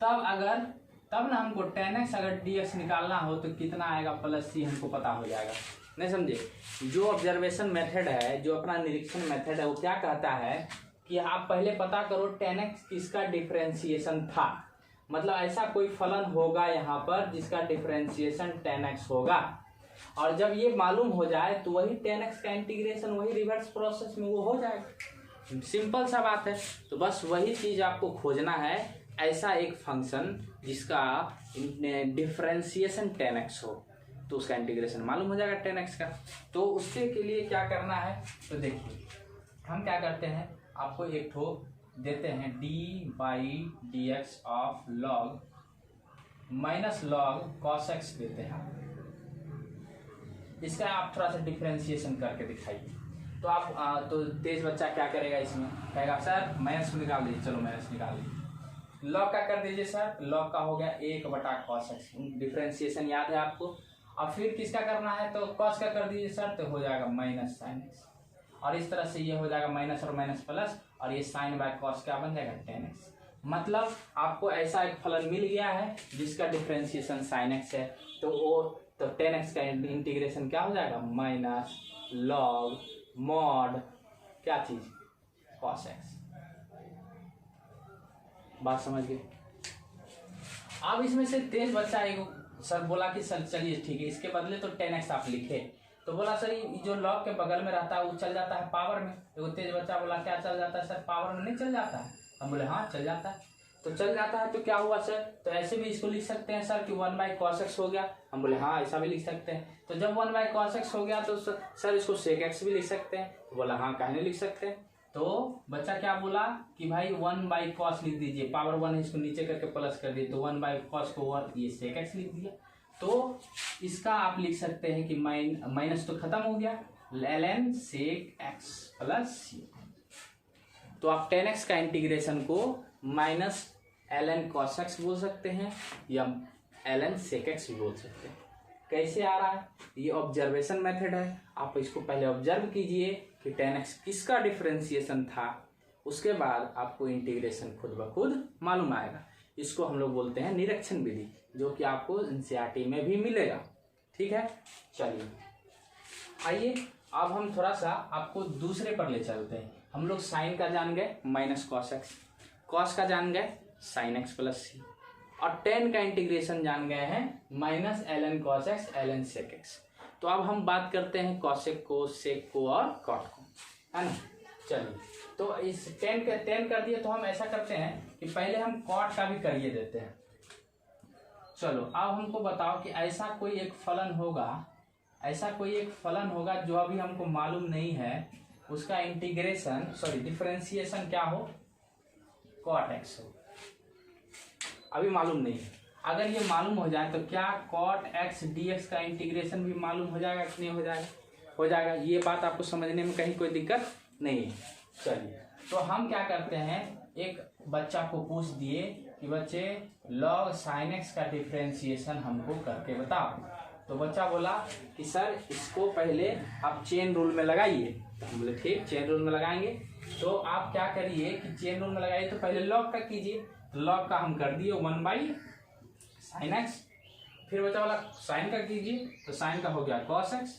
Speaker 1: तब ना हमको 10x अगर dx निकालना हो तो कितना आएगा प्लस c हमको पता हो जाएगा। नहीं समझे? जो ऑब्जर्वेशन मेथड है, जो अपना निरीक्षण मेथड है, वो क्या कहता है कि आप पहले पता करो 10x किसका डिफरेंशिएशन था। मतलब ऐसा कोई फलन होगा यहाँ पर जिसका डिफरेंशिएशन 10x होगा, और जब ये मालूम हो जाए तो वही 10x का इंटीग्रेशन वही रिवर्स प्रोसेस में वो हो जाएगा। सिंपल सा बात है। तो बस वही चीज़ आपको खोजना है, ऐसा एक फंक्शन जिसका डिफरेंशिएशन 10x हो तो उसका इंटीग्रेशन मालूम हो जाएगा 10x का। तो उसके के लिए क्या करना है तो देखिए, हम क्या करते हैं, आपको एक ठो देते हैं d/dx of log minus log cos x देते हैं। इसका आप थोड़ा सा डिफरेंशिएशन करके दिखाइए। तो आप तो तेज बच्चा क्या करेगा, इसमें कहेगा सर माइनस को निकाल दीजिए। चलो माइनस निकाल दीजिए। लॉग का कर दीजिए सर, लॉग का हो गया 1/cos x। डिफरेंशिएशन याद है आपको। और फिर किसका करना है तो cos का कर दीजिए सर, तो हो जाएगा माइनस sin x। और इस तरह से ये हो जाएगा माइनस और माइनस प्लस, और ये sin बाय cos क्या बन जाएगा 10x। मतलब आपको ऐसा एक फलन मिल गया है जिसका डिफरेंशिएशन sin x है। तो 10x का इंटीग्रेशन क्या हो जाएगा माइनस log mod क्या चीज cos x। बात समझ गए? अब इसमें से तेज बच्चा एक सर बोला कि सर चलिए ठीक है, इसके बदले तो 10x आप लिखे। तो बोला सर ये जो log के बगल में रहता है वो चल जाता है पावर में। तो तेज बच्चा बोला क्या चल जाता है सर, पावर में नहीं चल जाता है। हम बोले हाँ चल जाता है। तो चल जाता है तो क्या हुआ सर, तो ऐसे भी इसको लिख सकते हैं सर कि 1/cos x हो गया। हम बोले हाँ ऐसा भी लिख सकते हैं। तो जब 1/cos x हो गया तो सर इसको sec x भी लिख सकते हैं। तो बोला हाँ काहे नहीं लिख सकते हैं। तो बच्चा क्या बोला कि भाई 1/cos लिख दीजिए, पावर 1 है इसको नीचे करके प्लस कर दिए, तो 1/cos को 1 ये sec x लिख दिया। तो इसका आप लिख सकते हैं कि माइनस तो खत्म हो गया, ln sec x plus c। तो आप 10x का इंटीग्रेशन को माइनस ln cos x बोल सकते हैं या ln sec x भी बोल सकते हैं। कैसे आ रहा है, ये ऑब्जर्वेशन मेथड है। आप इसको पहले ऑब्जर्व कीजिए कि 10x किसका डिफरेंशिएशन था, उसके बाद आपको इंटीग्रेशन खुद ब खुद मालूम आएगा। इसको हम लोग बोलते हैं निरीक्षण विधि, जो कि आपको एनसीईआरटी में भी मिलेगा। ठीक है, चलिए आइए अब हम थोड़ा सा आपको दूसरे पर ले चलते हैं। हम लोग साइन का जान गए माइनस cos x, cos का जान गए sin x प्लस c, और 10 का इंटीग्रेशन जान गए हैं minus ln cos x ln sec x। तो अब हम बात करते हैं cosec को, sec को और cot को, है ना। चलिए तो इस 10 कर दिए, तो हम ऐसा करते हैं कि पहले हम cot का भी करिए देते हैं। चलो अब हमको बताओ कि ऐसा कोई एक फलन होगा जो अभी हमको मालूम नहीं है, उसका इंटीग्रेशन डिफरेंशिएशन क्या हो cot x हो, अभी मालूम नहीं है। अगर ये मालूम हो जाए तो क्या cot x dx का इंटीग्रेशन भी मालूम हो जाएगा कि नहीं हो जाएगा? हो जाएगा। ये बात आपको समझने में कहीं कोई दिक्कत नहीं है। चलिए तो हम क्या करते हैं, एक बच्चा को पूछ दिए कि बच्चे log sin x का डिफरेंशिएशन हमको करके बताओ। तो बच्चा बोला कि सर इसको पहले आप चेन रूल में लगाइए। तो हम बोले ठीक, चेन रूल में लगाएंगे। तो आप क्या करिए कि चेन रूल में लगाइए, तो पहले log का कीजिए। तो log का हम कर दिए 1/sin x। फिर बच्चा बोला sin का कीजिए, तो sin का हो गया cos x।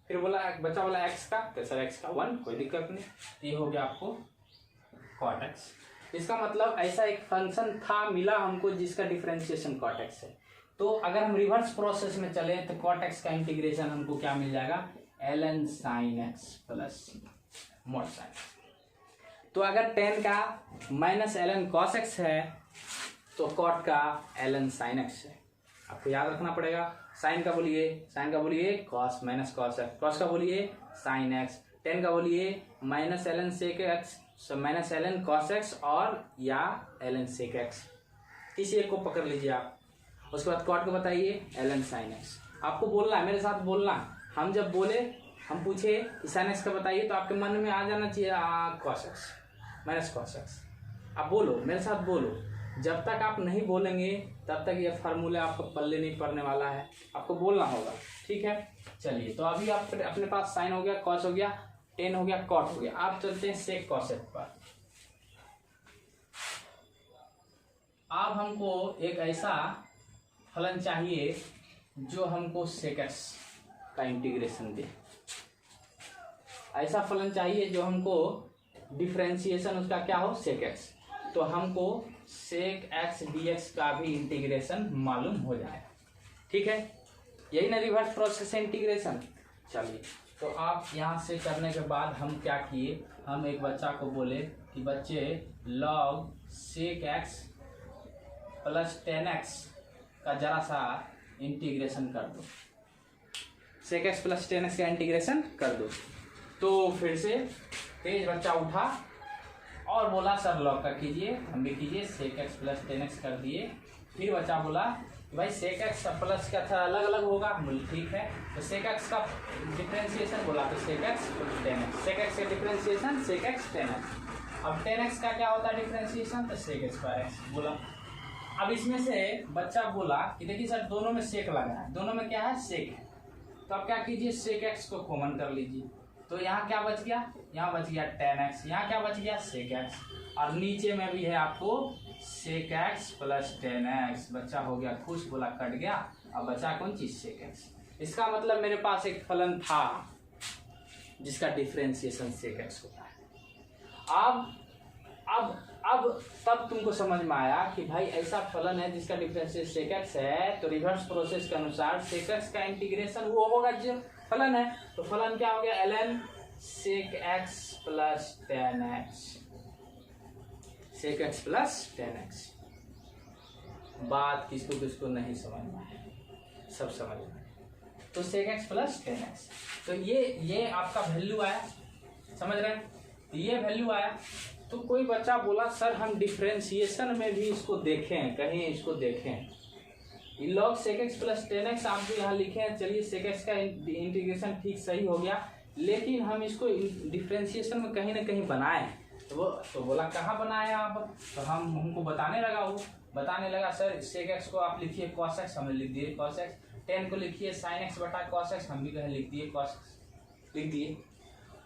Speaker 1: फिर बच्चा बोला x का, तो सर x का 1, कोई दिक्कत नहीं। ये हो गया आपको cot x। इसका मतलब ऐसा एक फंक्शन था मिला हमको जिसका डिफरेंशिएशन कॉट एक्स है। तो अगर हम रिवर्स प्रोसेस में चले तो कॉट एक्स का इंटीग्रेशन हमको क्या मिल जाएगा, ln sin x plus mod sin x। तो अगर tan का माइनस ln cos x है तो कॉट का ln sin x है। आपको याद रखना पड़ेगा। साइन का बोलिए cos minus cos x, cos का बोलिए sin x, tan का बोलिए minus ln sec x minus ln cos x और या ln sec x, किसी एक को पकड़ लीजिए आप। उसके बाद कॉट को बताइए ln sin x। आपको बोलना है, मेरे साथ बोलना। हम जब बोले, हम पूछे कि sin x का बताइए तो आपके मन में आ जाना चाहिए cos x minus cos x। आप बोलो, मेरे साथ बोलो। जब तक आप नहीं बोलेंगे तब तक ये फार्मूला आपको पल्ले नहीं पड़ने वाला है, आपको बोलना होगा, ठीक है। चलिए, तो अभी आप अपने पास साइन हो गया, cos हो गया, tan हो गया, cot हो गया। आप चलते हैं sec cos x पर। अब हमको एक ऐसा फलन चाहिए जो हमको sec x का इंटीग्रेशन दे। ऐसा फलन चाहिए जो हमको डिफरेंशिएशन उसका क्या हो, sec x। तो हमको sec x dx का भी इंटीग्रेशन मालूम हो जाए, ठीक है। यही ना रिवर्स प्रोसेस है इंटीग्रेशन। चलिए, तो आप यहाँ से करने के बाद हम क्या किए, हम एक बच्चा को बोले कि बच्चे log sec x plus tan x का जरा सा इंटीग्रेशन कर दो, sec x plus tan x का इंटीग्रेशन कर दो। तो फिर से तेज बच्चा उठा और बोला सर लॉग का कीजिए, हम भी कीजिए, sec x plus tan x कर दिए। फिर बच्चा बोला भाई sec x का प्लस क्या था, अलग अलग होगा, बोले ठीक है। तो sec x का डिफरेंशिएशन बोला तो sec x plus tan x, sec x का differentiation sec x tan x। अब tan x का क्या होता है डिफरेंशिएशन, तो sec x स्क्वायर x बोला। अब इसमें से बच्चा बोला कि देखिए सर दोनों में सेक लगा है, दोनों में क्या है, सेक है। तो अब क्या कीजिए, sec x को कॉमन कर लीजिए। तो यहाँ क्या बच गया, यहाँ बच गया tan x, यहाँ क्या बच गया sec x, और नीचे में भी है आपको sec x plus tan x। बच्चा हो गया खुश, बोला कट गया। अब बचा कौन चीज, sec x। इसका मतलब मेरे पास एक फलन था जिसका डिफरेंशिएशन sec x होता है। अब तब तुमको समझ में आया कि भाई ऐसा फलन है जिसका डिफरेंशिएशन sec x है, तो रिवर्स प्रोसेस के अनुसार sec x का इंटीग्रेशन वो होगा जो फलन है। तो फलन क्या हो गया, ln sec x plus tan x, sec x plus tan x। बात किसको किसको नहीं समझ में आया, सब समझ में। तो sec x plus tan x, तो ये आपका वैल्यू आया, समझ रहे हैं, ये वैल्यू आया। तो कोई बच्चा बोला सर हम डिफरेंशिएशन में भी इसको देखें, कहीं इसको देखें, log sec x plus tan x आप जो यहाँ लिखे हैं। चलिए sec x का इंटीग्रेशन ठीक सही हो गया, लेकिन हम इसको डिफरेंशिएशन में कहीं ना कहीं बनाए। तो बोला कहाँ बनाए आप, तो हमको बताने लगा सर sec x को आप लिखिए cos x, हमने लिख दिए cos x, tan को लिखिए sin x बटा cos x, हम भी कहीं लिख दिए cos x, लिख दिए।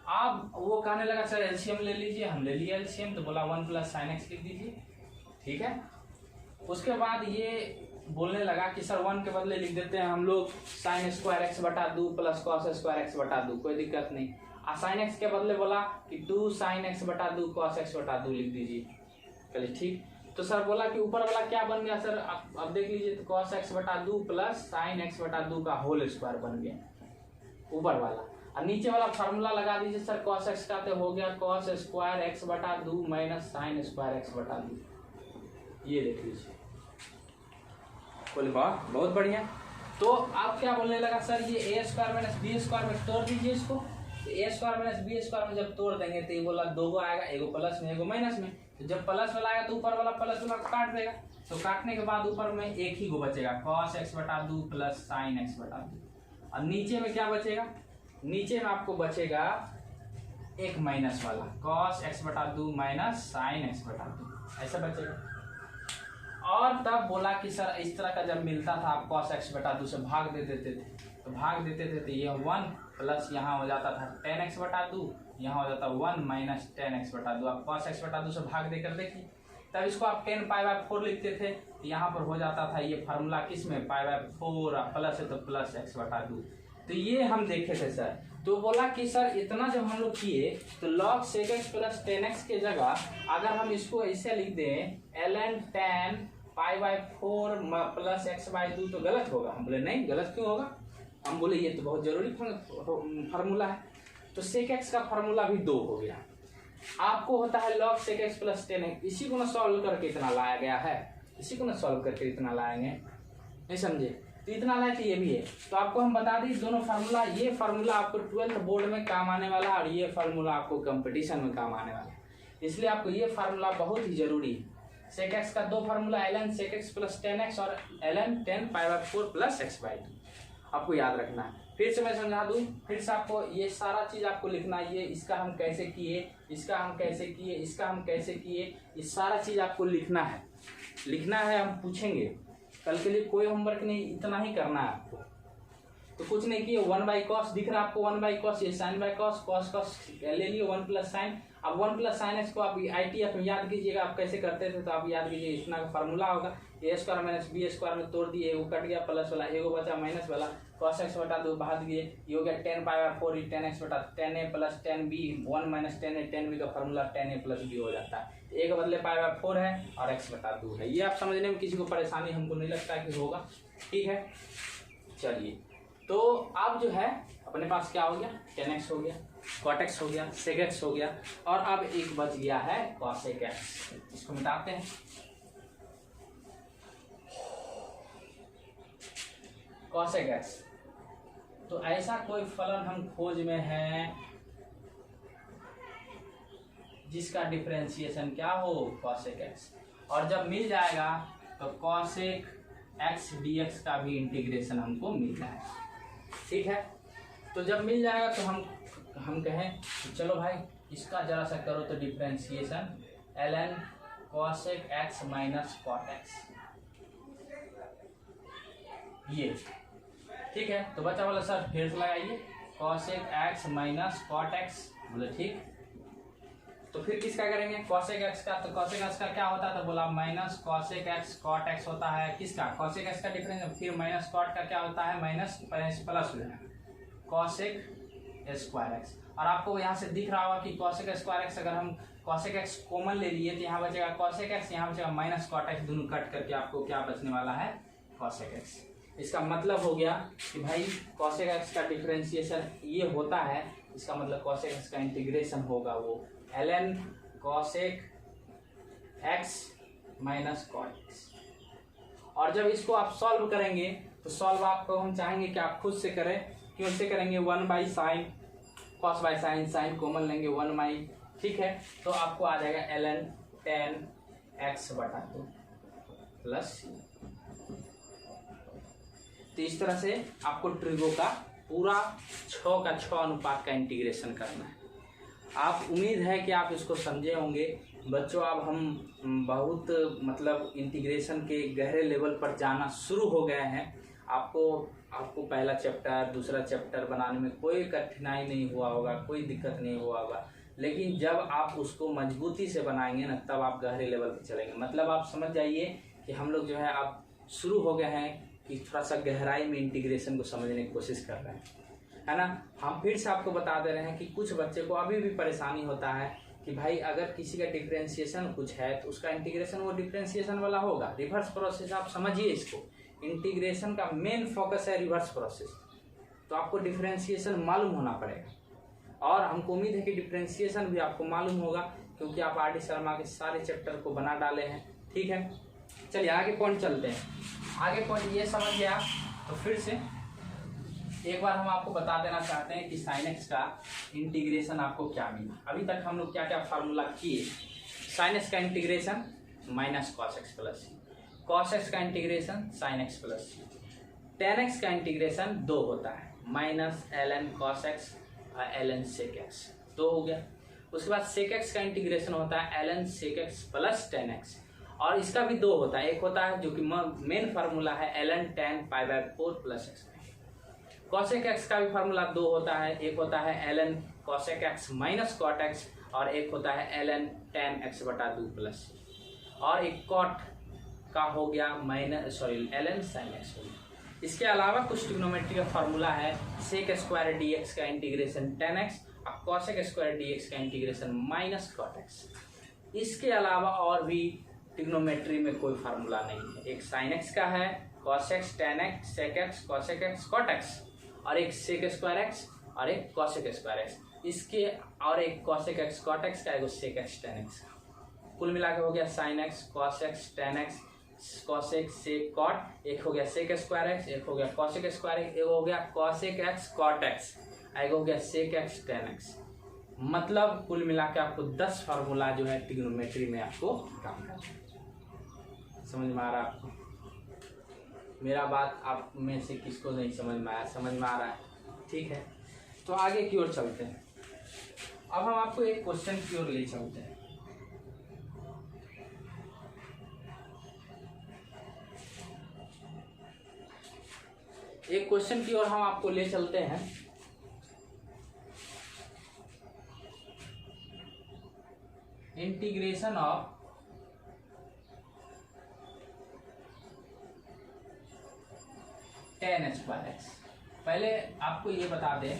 Speaker 1: अब वो कहने लगा सर एलसीएम ले लीजिए, हम ले लिए एलसीएम। तो बोला 1 प्लस sin x लिख दीजिए, ठीक है। उसके बाद ये बोलने लगा कि सर 1 के बदले लिख देते हैं हम लोग sin स्क्वायर x बटा 2 प्लस cos स्क्वायर x बटा 2, कोई दिक्कत नहीं। sin x के बदले बोला कि 2 sin x बटा 2 cos x बटा 2 लिख दीजिए। चलिए ठीक। तो सर बोला कि ऊपर वाला क्या बन गया सर, अब देख लीजिए, तो cos x बटा 2 प्लस sin x बटा 2 का होल स्क्वायर बन गया ऊपर वाला। और नीचे वाला फार्मूला लगा दीजिए सर, cos x का तो हो गया cos स्क्वायर x बटा 2 माइनस sin स्क्वायर x बटा 2। ये देख लीजिए, बोले वाह बहुत बढ़िया। तो आप क्या बोलने लगा सर, ये a square minus b square में तोड़ दीजिए इसको। तो a square minus b square में जब तोड़ देंगे तो ये बोला दो गो आएगा, एगो प्लस में एगो माइनस में। तो जब प्लस वाला आएगा तो ऊपर वाला प्लस वाला काट देगा। तो काटने के बाद ऊपर में एक ही गो बचेगा, cos x बटा 2 प्लस sin x बटा 2। और नीचे में क्या बचेगा, नीचे में आपको बचेगा एक माइनस वाला, cos x बटा 2 माइनस sin x बटा 2, ऐसा बचेगा। और तब बोला कि सर इस तरह का जब मिलता था आप cos x बटा 2 से भाग दे देते थे, तो ये 1 प्लस यहाँ हो जाता था tan x बटा 2, यहाँ हो जाता 1 माइनस tan x बटा 2। आप cos x बटा 2 से भाग देकर देखिए, तब इसको आप 10 पाई बाय 4 लिखते थे। यहाँ पर हो जाता था ये फार्मूला किस में, पाई बाय 4, प्लस है तो प्लस x बटा 2। तो ये हम देखे थे सर, तो बोला कि सर इतना जब हम लोग किए तो log sec x plus tan x के जगह अगर हम इसको ऐसे लिख दें ln tan pi by 4 plus x by 2 तो गलत होगा। हम बोले नहीं, गलत क्यों होगा? हम बोले ये तो बहुत जरूरी फार्मूला है। तो sec x का फार्मूला भी 2 हो गया। आपको होता है log sec x plus tan x, इसी को ना सॉल्व करके इतना लाया गया है, इसी को ना सॉल्व करके इतना लाएंगे, नहीं समझे? तो इतना लाए तो ये भी है। तो आपको हम बता दें दोनों फार्मूला, ये फार्मूला आपको 12th बोर्ड में काम आने वाला है और ये फार्मूला आपको कंपटीशन में काम आने वाला है, इसलिए आपको ये फार्मूला बहुत ही जरूरी है। sec x का 2 formula ln sec x plus tan x और ln tan pi by 4 plus x by 2 आपको याद रखना है। फिर से मैं समझा दूं, फिर से आपको ये सारा चीज आपको लिखना है, ये इसका हम कैसे किए, इसका हम कैसे किए, इसका हम कैसे किए, ये सारा चीज आपको लिखना है, लिखना है। हम पूछेंगे कल के लिए, कोई होमवर्क नहीं, इतना ही करना है आपको। तो कुछ नहीं किए, 1 बाई कॉस दिख रहा है आपको, 1 बाई कॉस, ये sine by cos, cos cos ले लिए, 1 प्लस साइन। अब 1 प्लस साइन एक्स को आप ITF में याद कीजिएगा, आप कैसे करते थे तो आप याद कीजिए, इतना का फार्मूला होगा, ए स्क्वायर माइनस बी स्क्वायर में तोड़ दिए, एगो कट गया प्लस वाला, एगो बचा माइनस वाला, कॉस एक्स बटा 2 बाहर दिए, ये हो गया 10 पाई बाई 4 10 एक्स बटा 10 ए प्लस 10 बी, 1 माइनस 10 ए 10 बी का फार्मूला 10 ए प्लस बी हो जाता है। ए के बदले पाई बाई 4 है और एक्स बटा 2 है। ये आप समझने में किसी को परेशानी हमको नहीं लगता कि होगा, ठीक है। चलिए, तो अब जो है अपने पास क्या हो गया, 10x हो गया, cot x हो गया, sec x हो गया, और अब एक बच गया है cosec x। इसको मिटाते हैं, cosec x। तो ऐसा कोई फलन हम खोज में है जिसका डिफरेंशिएशन क्या हो, cosec x, और जब मिल जाएगा तो cosec x dx का भी इंटीग्रेशन हमको मिल जाएगा, ठीक है। तो जब मिल जाएगा तो हम कहें तो चलो भाई इसका जरा सा करो तो differentiation ln cosec x minus cot x, ये ठीक है। तो बचा वाला सर फिर से लगाइए, cosec x minus cot x, बोले ठीक। तो फिर किसका करेंगे, cosec x का। तो cosec x का क्या होता है, तो बोला minus cosec x cot x होता है, किसका, cosec x का डिफरेंस। फिर माइनस cot का क्या होता है, माइनस प्लस हो जाएगा cosec स्क्वायर x। और आपको यहाँ से दिख रहा होगा कि cosec स्क्वायर x, अगर हम cosec x कॉमन ले लिए तो यहाँ बचेगा cosec x, यहाँ बचेगा माइनस cot x, दोनों कट करके आपको क्या बचने वाला है, cosec x। इसका मतलब हो गया कि भाई cosec x का डिफरेंशिएशन ये होता है, इसका मतलब cosec x का इंटीग्रेशन होगा वो ln cosec x minus cot x। और जब इसको आप सॉल्व करेंगे तो सॉल्व आपको हम चाहेंगे कि आप खुद से करें, क्यों से करेंगे, 1 by sine, cos by sine, sine common लेंगे 1 बाई, ठीक है। तो आपको आ जाएगा ln tan x बटा 2 प्लस c। तो इस तरह से आपको ट्रिगो का पूरा 6 का 6 अनुपात का इंटीग्रेशन करना है। आप उम्मीद है कि आप इसको समझे होंगे बच्चों। अब हम बहुत मतलब इंटीग्रेशन के गहरे लेवल पर जाना शुरू हो गए हैं। आपको पहला चैप्टर दूसरा चैप्टर बनाने में कोई कठिनाई नहीं हुआ होगा, कोई दिक्कत नहीं हुआ होगा, लेकिन जब आप उसको मजबूती से बनाएंगे ना तब आप गहरे लेवल पर चलेंगे। मतलब आप समझ जाइए कि हम लोग जो है अब शुरू हो गए हैं कि थोड़ा सा गहराई में इंटीग्रेशन को समझने की कोशिश कर रहे हैं, है ना। हम फिर से आपको बता दे रहे हैं कि कुछ बच्चे को अभी भी परेशानी होता है कि भाई अगर किसी का डिफरेंशिएशन कुछ है तो उसका इंटीग्रेशन वो डिफरेंशिएशन वाला होगा, रिवर्स प्रोसेस। आप समझिए इसको, इंटीग्रेशन का मेन फोकस है रिवर्स प्रोसेस। तो आपको डिफरेंशिएशन मालूम होना पड़ेगा और हमको उम्मीद है कि डिफरेंशिएशन भी आपको मालूम होगा क्योंकि आप RD शर्मा के सारे चैप्टर को बना डाले हैं, ठीक है। चलिए आगे पॉइंट चलते हैं। आगे पॉइंट ये समझ गया तो फिर से एक बार हम आपको बता देना चाहते हैं कि sin x का इंटीग्रेशन आपको क्या मिला। अभी तक हम लोग क्या क्या फार्मूला किए। sin x का integration minus cos x plus C, cos x का integration sin x plus C, tan x का इंटीग्रेशन 2 होता है, माइनस ln cos x और ln sec x, 2 हो गया। उसके बाद sec x का इंटीग्रेशन होता है ln sec x plus tan x, और इसका भी 2 होता है। एक होता है जो कि मेन फार्मूला है ln tan pi by 4 plus x। cosec x का भी फार्मूला 2 होता है, एक होता है ln cosec x minus cot x और एक होता है ln tan x बटा 2 प्लस, और एक cot का हो गया ln sin x हो गया। इसके अलावा कुछ ट्रिग्नोमेट्री का फॉर्मूला है सेक स्क्वायर dx का इंटीग्रेशन tan x और cosec स्क्वायर dx का इंटीग्रेशन माइनस cot x। इसके अलावा और भी ट्रिग्नोमेट्री में कोई फार्मूला नहीं है। एक sin x का है, cos x tan x sec x cosec x cot x, और एक sec स्क्वायर x और एक cosec स्क्वायर x। इसके और एक cosec x cot x का, एक sec x tan x। कुल मिला के हो गया sin x cos x tan x cosec sec cot, एक हो गया sec स्क्वायर x, एक हो गया cosec स्क्वायर x, एक हो गया cosec x cot x, एक हो गया sec x tan x। मतलब कुल मिला के आपको 10 फार्मूला जो है ट्रिग्नोमेट्री में आपको काम करना है। समझ में आ रहा है आपको? मेरा बात आप में से किसको नहीं समझ में आया? समझ में आ रहा है? ठीक है, तो आगे की ओर चलते हैं। अब हम आपको एक क्वेश्चन की ओर ले चलते हैं। एक क्वेश्चन की ओर हम आपको ले चलते हैं। Integration of tan square x. पहले आपको ये बता दें,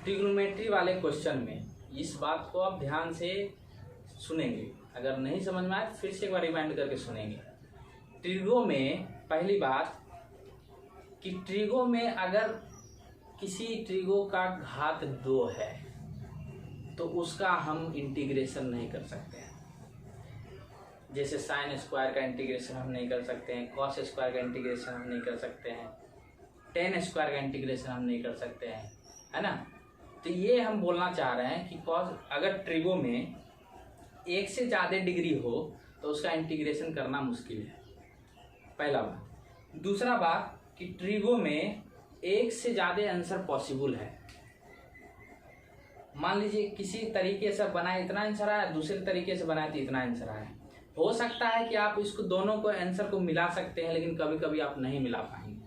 Speaker 1: ट्रिग्नोमेट्री वाले क्वेश्चन में इस बात को आप ध्यान से सुनेंगे, अगर नहीं समझ में आए फिर से एक बार रिमाइंड करके सुनेंगे। ट्रिगो में पहली बात कि ट्रिगो में अगर किसी ट्रिगो का घात 2 है तो उसका हम इंटीग्रेशन नहीं कर सकते हैं। जैसे साइन स्क्वायर का इंटीग्रेशन हम नहीं कर सकते हैं, कॉस स्क्वायर का इंटीग्रेशन हम नहीं कर सकते हैं, टेन स्क्वायर का इंटीग्रेशन हम नहीं कर सकते हैं, है ना। तो ये हम बोलना चाह रहे हैं कि कॉस अगर ट्रिगो में 1 से ज़्यादा डिग्री हो तो उसका इंटीग्रेशन करना मुश्किल है, पहला बात। दूसरा बात कि ट्रिगो में 1 से ज़्यादा आंसर पॉसिबल है। मान लीजिए किसी तरीके से बनाए इतना आंसर आया, दूसरे तरीके से बनाए तो इतना आंसर आया। हो सकता है कि आप इसको दोनों को आंसर को मिला सकते हैं, लेकिन कभी कभी आप नहीं मिला पाएंगे।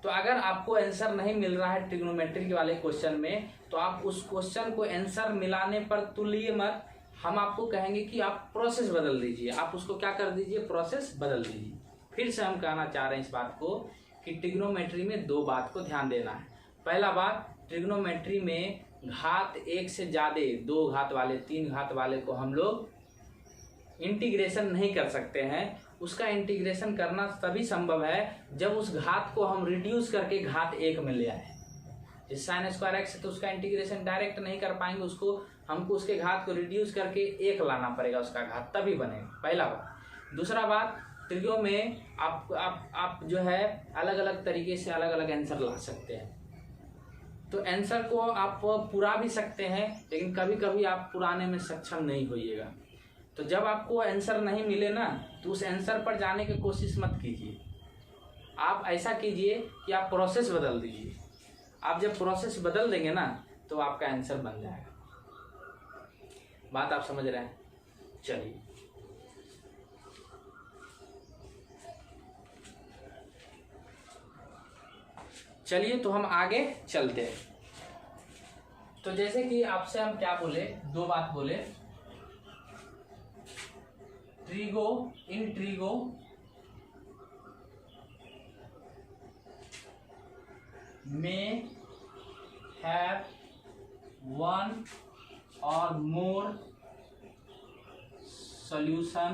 Speaker 1: तो अगर आपको आंसर नहीं मिल रहा है ट्रिग्नोमेट्री वाले क्वेश्चन में, तो आप उस क्वेश्चन को आंसर मिलाने पर तुलिए मत। हम आपको कहेंगे कि आप प्रोसेस बदल दीजिए, आप उसको क्या कर दीजिए, प्रोसेस बदल दीजिए। फिर से हम कहना चाह रहे हैं इस बात को कि ट्रिग्नोमेट्री में 2 बात को ध्यान देना है। पहला बात, ट्रिग्नोमेट्री में घात 1 से ज़्यादा, 2 घात वाले, 3 घात वाले को हम लोग इंटीग्रेशन नहीं कर सकते हैं। उसका इंटीग्रेशन करना तभी संभव है जब उस घात को हम रिड्यूस करके घात 1 में ले आए। इस साइन स्क्वायर एक्स तो उसका इंटीग्रेशन डायरेक्ट नहीं कर पाएंगे, उसको हमको उसके घात को रिड्यूस करके 1 लाना पड़ेगा, उसका घात तभी बनेगा, पहला बात। दूसरा बात, ट्रिगो में आप जो है अलग अलग तरीके से अलग अलग आंसर ला सकते हैं। तो आंसर को आप पूरा भी सकते हैं, लेकिन कभी कभी आप पुराने में सक्षम नहीं होइएगा। तो जब आपको आंसर नहीं मिले ना, तो उस आंसर पर जाने की कोशिश मत कीजिए। आप ऐसा कीजिए कि आप प्रोसेस बदल दीजिए। आप जब प्रोसेस बदल देंगे ना, तो आपका आंसर बन जाएगा। बात आप समझ रहे हैं? चलिए तो हम आगे चलते हैं। तो जैसे कि आपसे हम क्या बोले, 2 बात बोले। ट्रिगो में have 1 or more solution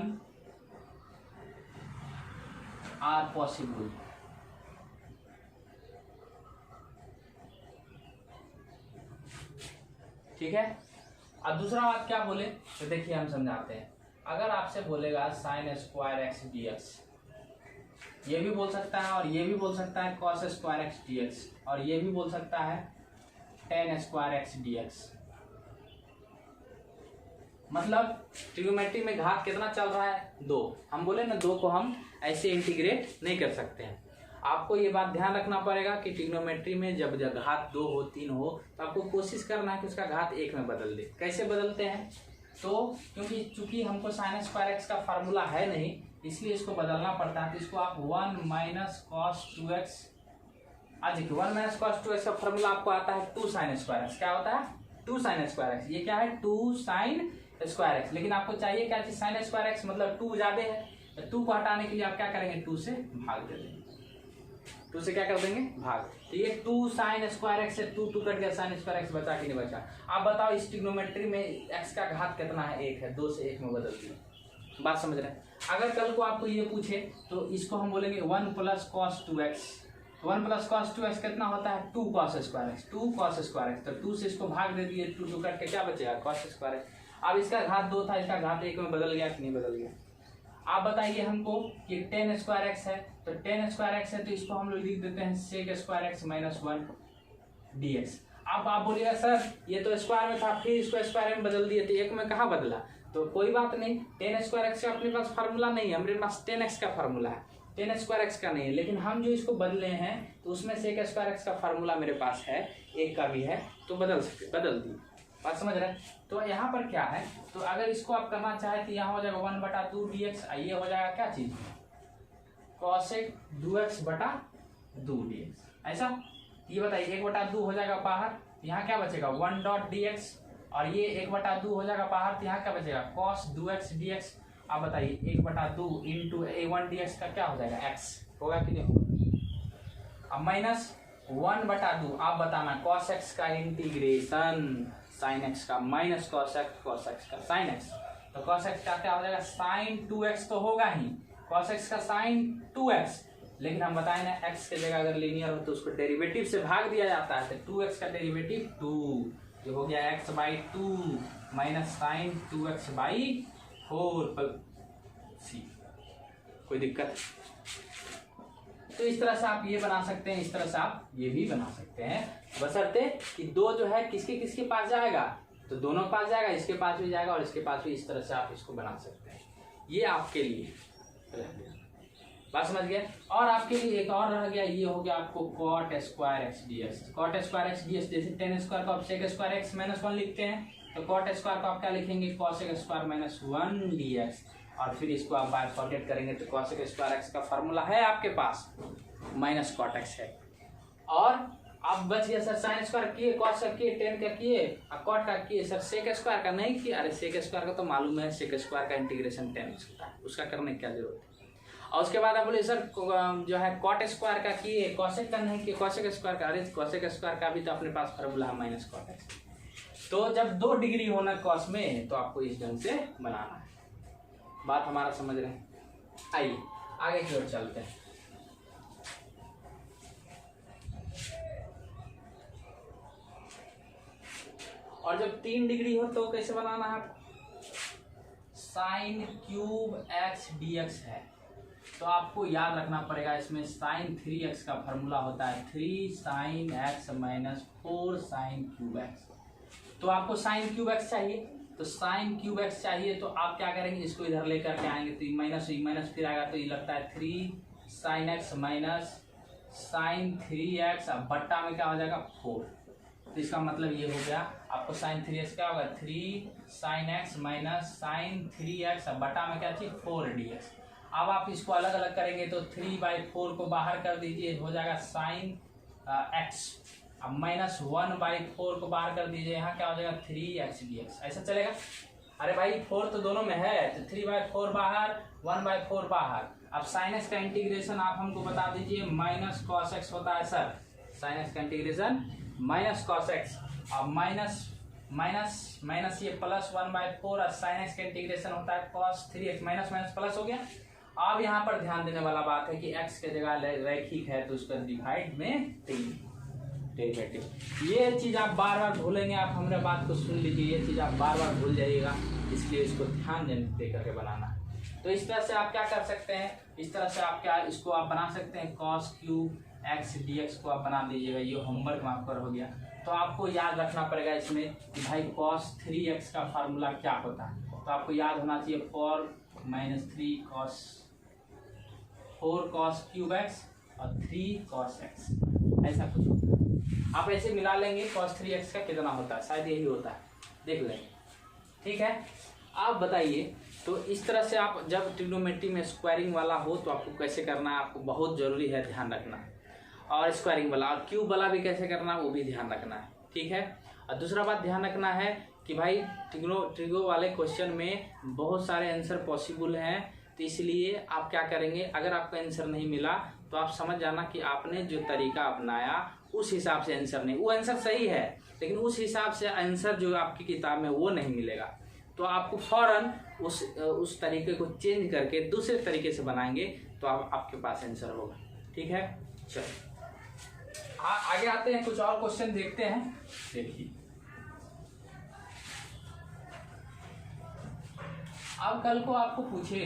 Speaker 1: are possible। ठीक है। अब दूसरा बात क्या बोले, तो देखिए हम समझाते हैं। अगर आपसे बोलेगा साइन स्क्वायर एक्स dx, ये भी बोल सकता है और ये भी बोल सकता है कॉस स्क्वायर एक्स dx, और ये भी बोल सकता है टेन स्क्वायर एक्स dx। मतलब ट्रिग्नोमेट्री में घात कितना चल रहा है, 2। हम बोले ना 2 को हम ऐसे इंटीग्रेट नहीं कर सकते हैं। आपको ये बात ध्यान रखना पड़ेगा कि ट्रिग्नोमेट्री में जब घात 2 हो, 3 हो, तो आपको कोशिश करना है कि उसका घात 1 में बदल दे। कैसे बदलते हैं, तो चूंकि हमको साइन स्क्वायर एक्स का फार्मूला है नहीं, इसलिए इसको बदलना पड़ता है। तो इसको आप 1 माइनस कॉस 2x, देखिए 1 माइनस कॉस 2x का फार्मूला आपको आता है 2 साइन स्क्वायर एक्स। क्या होता है, 2 साइन स्क्वायर एक्स। ये क्या है, 2 साइन स्क्वायर एक्स। लेकिन आपको चाहिए क्या चीज, साइन स्क्वायर एक्स मतलब 2 ज्यादा है, 2 को हटाने के लिए आप क्या करेंगे, 2 से भाग दे देंगे, 2 से क्या कर देंगे, भाग। तो ये 2 साइन स्क्वायर एक्स है, 2 कट गया, साइन स्क्वायर एक्स बचा कि नहीं बचा। आप बताओ इस ट्रिग्नोमेट्री में एक्स का घात कितना है, 1 है, 2 से 1 में बदल दिया। बात समझ रहे हैं। अगर कल को आपको ये पूछे तो इसको हम बोलेंगे 1 + cos 2x। 1 + cos 2x कितना होता है, 2 cos square x, 2 cos square x. तो 2 से इसको भाग दे दिए, 2 कट के क्या बचेगा, cos स्क्वायर एक्स। अब इसका घात 2 था, इसका घात 1 में बदल गया कि नहीं बदल गया। आप बताइए हमको कि 10 स्क्वायर एक्स है, तो 10 स्क्वायर एक्स है तो इसको हम लोग लिख देते हैं sec square x minus 1 dx। अब आप बोलिएगा सर ये तो स्क्वायर में था, फिर इसको स्क्वायर में बदल दिए, तो 1 में कहाँ बदला। तो कोई बात नहीं, 10 स्क्वायर एक्स का अपने पास फार्मूला नहीं है, मेरे पास 10x का फार्मूला है, 10 स्क्वायर एक्स का नहीं है। लेकिन हम जो इसको बदले हैं तो उसमें sec स्क्वायर एक्स का फार्मूला मेरे पास है, 1 का भी है, तो बदल दिए। बात समझ रहे हैं। तो यहाँ पर क्या है, तो अगर इसको आप करना चाहे तो यहाँ हो जाएगा 1/2 dx, ये हो जाएगा क्या चीज, cosec 2x/2 dx। ऐसा ये बताइए 1/2 हो जाएगा बाहर, यहाँ क्या बचेगा 1 डॉट dx, और ये 1/2 हो जाएगा बाहर, तो यहाँ क्या बचेगा cos 2x dx। आप बताइए 1/2 इंटू a1 dx का क्या हो जाएगा, x होगा कि नहीं होगा। अब माइनस 1/2 आप बताना cos x का इंटीग्रेशन sin x का माइनस cos x का sin x। तो cos x का क्या हो जाएगा, sin 2x तो होगा ही, cos x का sin 2x। लेकिन हम बताए ना x के जगह अगर लीनियर हो तो उसको डेरिवेटिव से भाग दिया जाता है, तो 2x का डेरिवेटिव 2, जो हो गया x/2 minus sin 2x/4 c। कोई दिक्कत। तो इस तरह से आप ये बना सकते हैं, इस तरह से आप ये भी बना सकते हैं, बशर्ते कि 2 जो है किसके किसके पास जाएगा, तो दोनों के पास जाएगा, इसके पास भी जाएगा और इसके पास भी। इस तरह से आप इसको बना सकते हैं, ये आपके लिए बात समझ गए। और आपके लिए एक और रह गया, ये हो गया आपको cot square x dx। cot square x dx जैसे 10 स्क्वायर को आप sec स्क्वायर एक्स माइनस 1 लिखते हैं, तो cot स्क्वायर को आप क्या लिखेंगे, cosec स्क्वायर माइनस 1 dx। और फिर इसको आप बाय सॉर्टेड करेंगे तो cosec स्क्वायर एक्स का फॉर्मूला है आपके पास, माइनस cot x है। और आप बच गया सर साइन स्क्वायर किए, cos का किए, 10 का किए, और cot का किए, सर sec स्क्वायर का नहीं किया। अरे sec स्क्वायर का तो मालूम है, sec स्क्वायर का इंटीग्रेशन 10 होता है, उसका करने की क्या जरूरत है। और उसके बाद आप बोले सर जो है cot स्क्वायर का किए, cosec का नहीं किए, cosec स्क्वायर का। अरे cosec स्क्वायर का भी तो अपने पास फार्मूला है, माइनस cot x। तो जब 2 डिग्री होना cos में, तो आपको इस ढंग से बनाना है। बात हमारा समझ रहे हैं। आइए आगे की ओर चलते हैं। और जब 3 डिग्री हो तो कैसे बनाना है, sin क्यूब x dx है, तो आपको याद रखना पड़ेगा, इसमें sin 3x का फॉर्मूला होता है 3 sin x minus 4 sin cube x। तो आपको sin क्यूब x चाहिए, तो sin क्यूब x चाहिए, तो आप क्या करेंगे, इसको इधर लेकर के आएंगे, तो माइनस फिर आएगा, तो ये लगता है 3 sin x minus sin 3x, अब बट्टा में क्या हो जाएगा 4। तो इसका मतलब ये हो गया आपको sin 3x क्या होगा 3 sin x minus sin 3x, अब बटा में क्या चाहिए 4 dx। अब आप इसको अलग अलग करेंगे तो 3/4 को बाहर कर दीजिए, हो जाएगा sin x। अब -1/4 को बाहर कर दीजिए, यहाँ क्या हो जाएगा 3x dx। ऐसा चलेगा। अरे भाई 4 तो दोनों में है, तो 3/4 बाहर, 1/4 बाहर। अब sin x का इंटीग्रेशन आप हमको बता दीजिए, माइनस cos x होता है सर, sin x का इंटीग्रेशन माइनस cos x, अब माइनस ये प्लस 1/4, और sin x का इंटीग्रेशन होता है cos 3x, minus minus plus हो गया। अब यहाँ पर ध्यान देने वाला बात है कि x के जगह रैखिक है तो उसका डिवाइड में 3 डेरिवेटिव। ये चीज आप बार बार भूलेंगे, आप हमारे बात को सुन लीजिए, ये चीज आप बार बार भूल जाइएगा, इसलिए इसको ध्यान दे करके बनाना है। तो इस तरह से आप क्या कर सकते हैं, इस तरह से आप क्या इसको आप बना सकते हैं, cos क्यूब x dx को आप बना दीजिएगा। ये होमवर्क में आपका हो गया। तो आपको याद रखना पड़ेगा इसमें कि भाई cos 3x का फार्मूला क्या होता है, तो आपको याद होना चाहिए 4 cos क्यूब x और 3 cos x, ऐसा कुछ होता है। आप ऐसे मिला लेंगे cos 3x का कितना होता है, शायद यही होता है, देख लेंगे। ठीक है, आप बताइए। तो इस तरह से आप जब ट्रिग्नोमेट्री में स्क्वायरिंग वाला हो तो आपको कैसे करना है, आपको बहुत जरूरी है ध्यान रखना। और स्क्वायरिंग वाला और क्यूब वाला भी कैसे करना है वो भी ध्यान रखना है। ठीक है, और दूसरा बात ध्यान रखना है कि भाई ट्रिगो वाले क्वेश्चन में बहुत सारे आंसर पॉसिबल हैं, तो इसलिए आप क्या करेंगे, अगर आपका आंसर नहीं मिला तो आप समझ जाना कि आपने जो तरीका अपनाया उस हिसाब से आंसर नहीं, वो आंसर सही है लेकिन उस हिसाब से आंसर जो आपकी किताब में वो नहीं मिलेगा। तो आपको फौरन उस तरीके को चेंज करके दूसरे तरीके से बनाएंगे तो आपके पास आंसर होगा। ठीक है, चलो आगे आते हैं, कुछ और क्वेश्चन देखते हैं। देखिए अब कल को आपको पूछे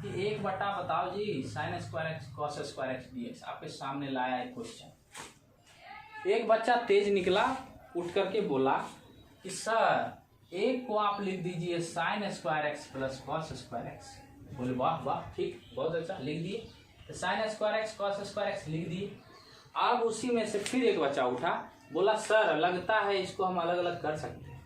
Speaker 1: कि 1 बटा बताओ जी sin square x cos square x dx, आपके सामने लाया एक क्वेश्चन। एक बच्चा तेज निकला, उठ करके बोला कि सर एक को आप लिख दीजिए sin square x plus cos square x. बोले वाह वाह, ठीक, बहुत अच्छा, लिख दिए। तो sin square x cos square x लिख दिए। अब उसी में से फिर एक बच्चा उठा, बोला सर लगता है इसको हम अलग अलग कर सकते हैं,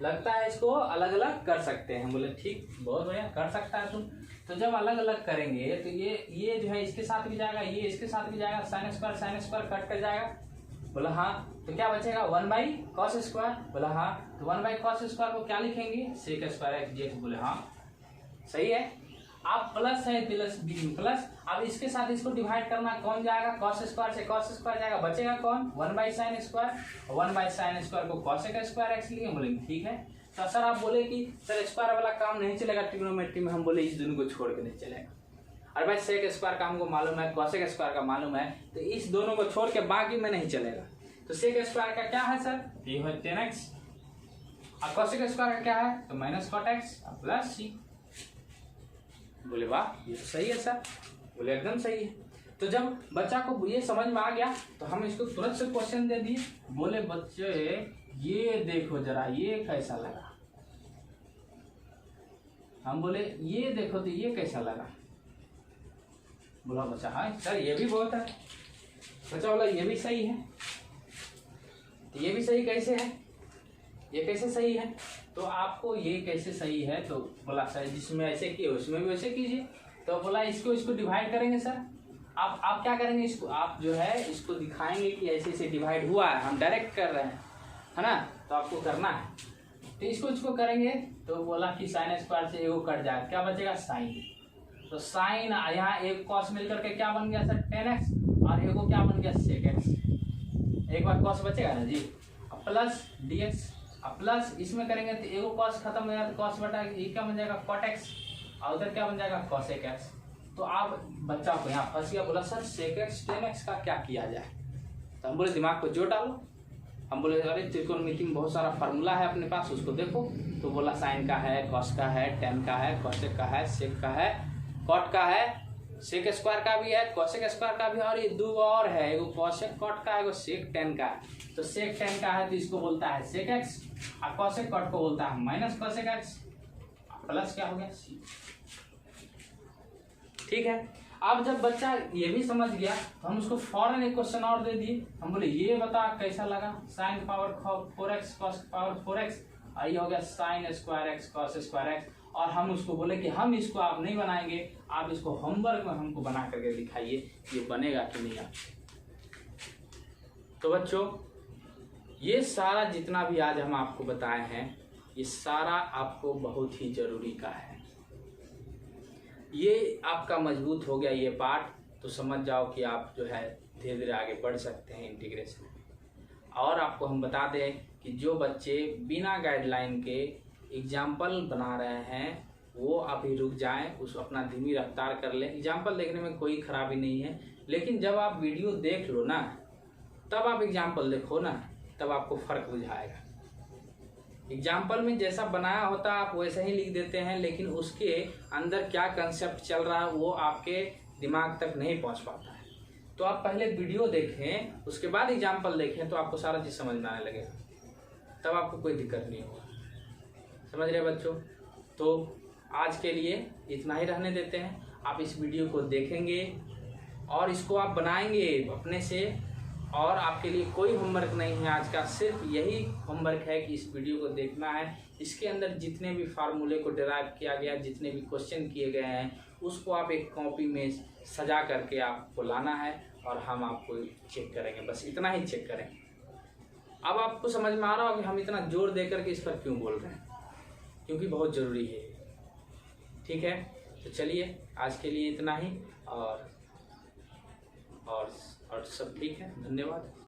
Speaker 1: लगता है इसको अलग अलग कर सकते हैं। बोले ठीक, बहुत बढ़िया, कर सकता है तुम। तो जब अलग अलग करेंगे तो ये जो है इसके साथ भी जाएगा, ये इसके साथ भी जाएगा, sin स्क्वायर कट कर जाएगा। बोला हाँ, तो क्या बचेगा 1 बाई कॉस स्क्वायर। बोला हाँ, तो 1 बाई कॉस स्क्वायर को क्या लिखेंगे सेक स्क्वायर एक्स dx। बोले हाँ सही है। आप प्लस है प्लस, अब इसके साथ इसको डिवाइड करना, कौन जाएगा कॉस स्क्वायर से कॉस स्क्वायर जाएगा, बचेगा कौन 1 by sine square. 1 by sine square को कॉसेक स्क्वायर एक्स लिए। बोलेंगे ठीक है। तो सर आप बोले कि सर स्क्वायर वाला काम नहीं चलेगा ट्रिग्नोमेट्री में। हम बोले इस दोनों को छोड़ के नहीं चलेगा। और भाई सेक स्क्वायर का हमको मालूम है, कॉसेक स्क्वायर का मालूम है, तो इस दोनों को छोड़ के बाकी में नहीं चलेगा। तो सेक स्क्वायर का क्या है सर, ये है 10x, और कॉसेक स्क्वायर का क्या है तो माइनस कॉट एक्स प्लस सी। बोले वाह ये तो सही है सर। बोले एकदम सही है। तो जब बच्चा को ये समझ में आ गया तो हम इसको तुरंत से क्वेश्चन दे दिए। बोले बच्चे ये देखो जरा ये कैसा लगा। हम बोले ये देखो तो ये कैसा लगा। बोला बच्चा हाँ सर ये भी बहुत है। बच्चा बोला ये भी सही है। तो ये भी सही कैसे है, ये कैसे सही है। तो आपको ये कैसे सही है, तो बोला सर जिसमें ऐसे किए उसमें भी वैसे कीजिए। तो बोला इसको डिवाइड करेंगे सर। आप क्या करेंगे, इसको आप जो है इसको दिखाएंगे कि ऐसे ऐसे डिवाइड हुआ है, हम डायरेक्ट कर रहे हैं, है ना। तो आपको करना है, तो इसको करेंगे। तो बोला कि साइन स्क्वायर से एगो कट जाए, क्या बचेगा साइन। तो साइन यहाँ एक कॉस मिलकर के क्या बन गया सर 10x, और एगो क्या बन गया sec x। एक बार कॉस बचेगा ना जी, अब प्लस dx, अब प्लस इसमें करेंगे तो एगो कॉस खत्म हो जाएगा, तो कॉस बटा ये क्या बन जाएगा cot x, और उधर क्या बन जाएगा cosec x। तो आप बच्चा को यहाँ फंस गया, बोला सर sec x 10x का क्या किया जाए। तो हम बोले दिमाग को जोड़ डालो। हम बोले अरे त्रिकोणमिति में बहुत सारा फार्मूला है अपने पास, उसको देखो। तो बोला साइन का है, कॉस का है, टेन का है, कॉसेक का है, सेक का है, कॉट का है, सेक स्क्वायर का भी है, कॉसेक स्क्वायर का भी, और ये दो और है, एगो कॉसेक कॉट का है, एगो सेक टेन का है। तो सेक टेन का है तो इसको बोलता है सेक एक्स, और कॉसेक कॉट को बोलता है माइनस कॉसेक एक्स, प्लस क्या हो गया सी। ठीक है। अब जब बच्चा ये भी समझ गया तो हम उसको फौरन एक क्वेश्चन और दे दिए। हम बोले ये बता कैसा लगा, sine power 4x cos power 4x, और ये हो गया sine square x cos square x. और हम उसको बोले कि हम इसको आप नहीं बनाएंगे, आप इसको होमवर्क में हमको बना करके दिखाइए, ये बनेगा कि नहीं आप। तो बच्चों ये सारा जितना भी आज हम आपको बताए हैं, ये सारा आपको बहुत ही जरूरी का है। ये आपका मजबूत हो गया ये पार्ट, तो समझ जाओ कि आप जो है धीरे धीरे आगे बढ़ सकते हैं इंटीग्रेशन। और आपको हम बता दें कि जो बच्चे बिना गाइडलाइन के एग्जाम्पल बना रहे हैं वो अभी रुक जाएं, उस अपना धीमी रफ्तार कर लें। एग्जाम्पल देखने में कोई खराबी नहीं है, लेकिन जब आप वीडियो देख लो ना तब आप एग्जाम्पल देखो ना, तब आपको फ़र्क बुझाएगा। एग्जाम्पल में जैसा बनाया होता है आप वैसे ही लिख देते हैं, लेकिन उसके अंदर क्या कंसेप्ट चल रहा है वो आपके दिमाग तक नहीं पहुंच पाता है। तो आप पहले वीडियो देखें, उसके बाद एग्जाम्पल देखें, तो आपको सारा चीज़ समझ में आने लगेगा, तब आपको कोई दिक्कत नहीं होगा। समझ रहे बच्चों। तो आज के लिए इतना ही रहने देते हैं। आप इस वीडियो को देखेंगे और इसको आप बनाएंगे अपने से, और आपके लिए कोई होमवर्क नहीं है आज का, सिर्फ यही होमवर्क है कि इस वीडियो को देखना है। इसके अंदर जितने भी फार्मूले को डिराइव किया गया, जितने भी क्वेश्चन किए गए हैं, उसको आप एक कॉपी में सजा करके आपको लाना है और हम आपको चेक करेंगे, बस इतना ही चेक करेंगे। अब आपको समझ में आ रहा होगा कि हम इतना जोर दे करके इस पर क्यों बोल रहे हैं, क्योंकि बहुत ज़रूरी है। ठीक है, तो चलिए आज के लिए इतना ही, और सब ठीक है, धन्यवाद।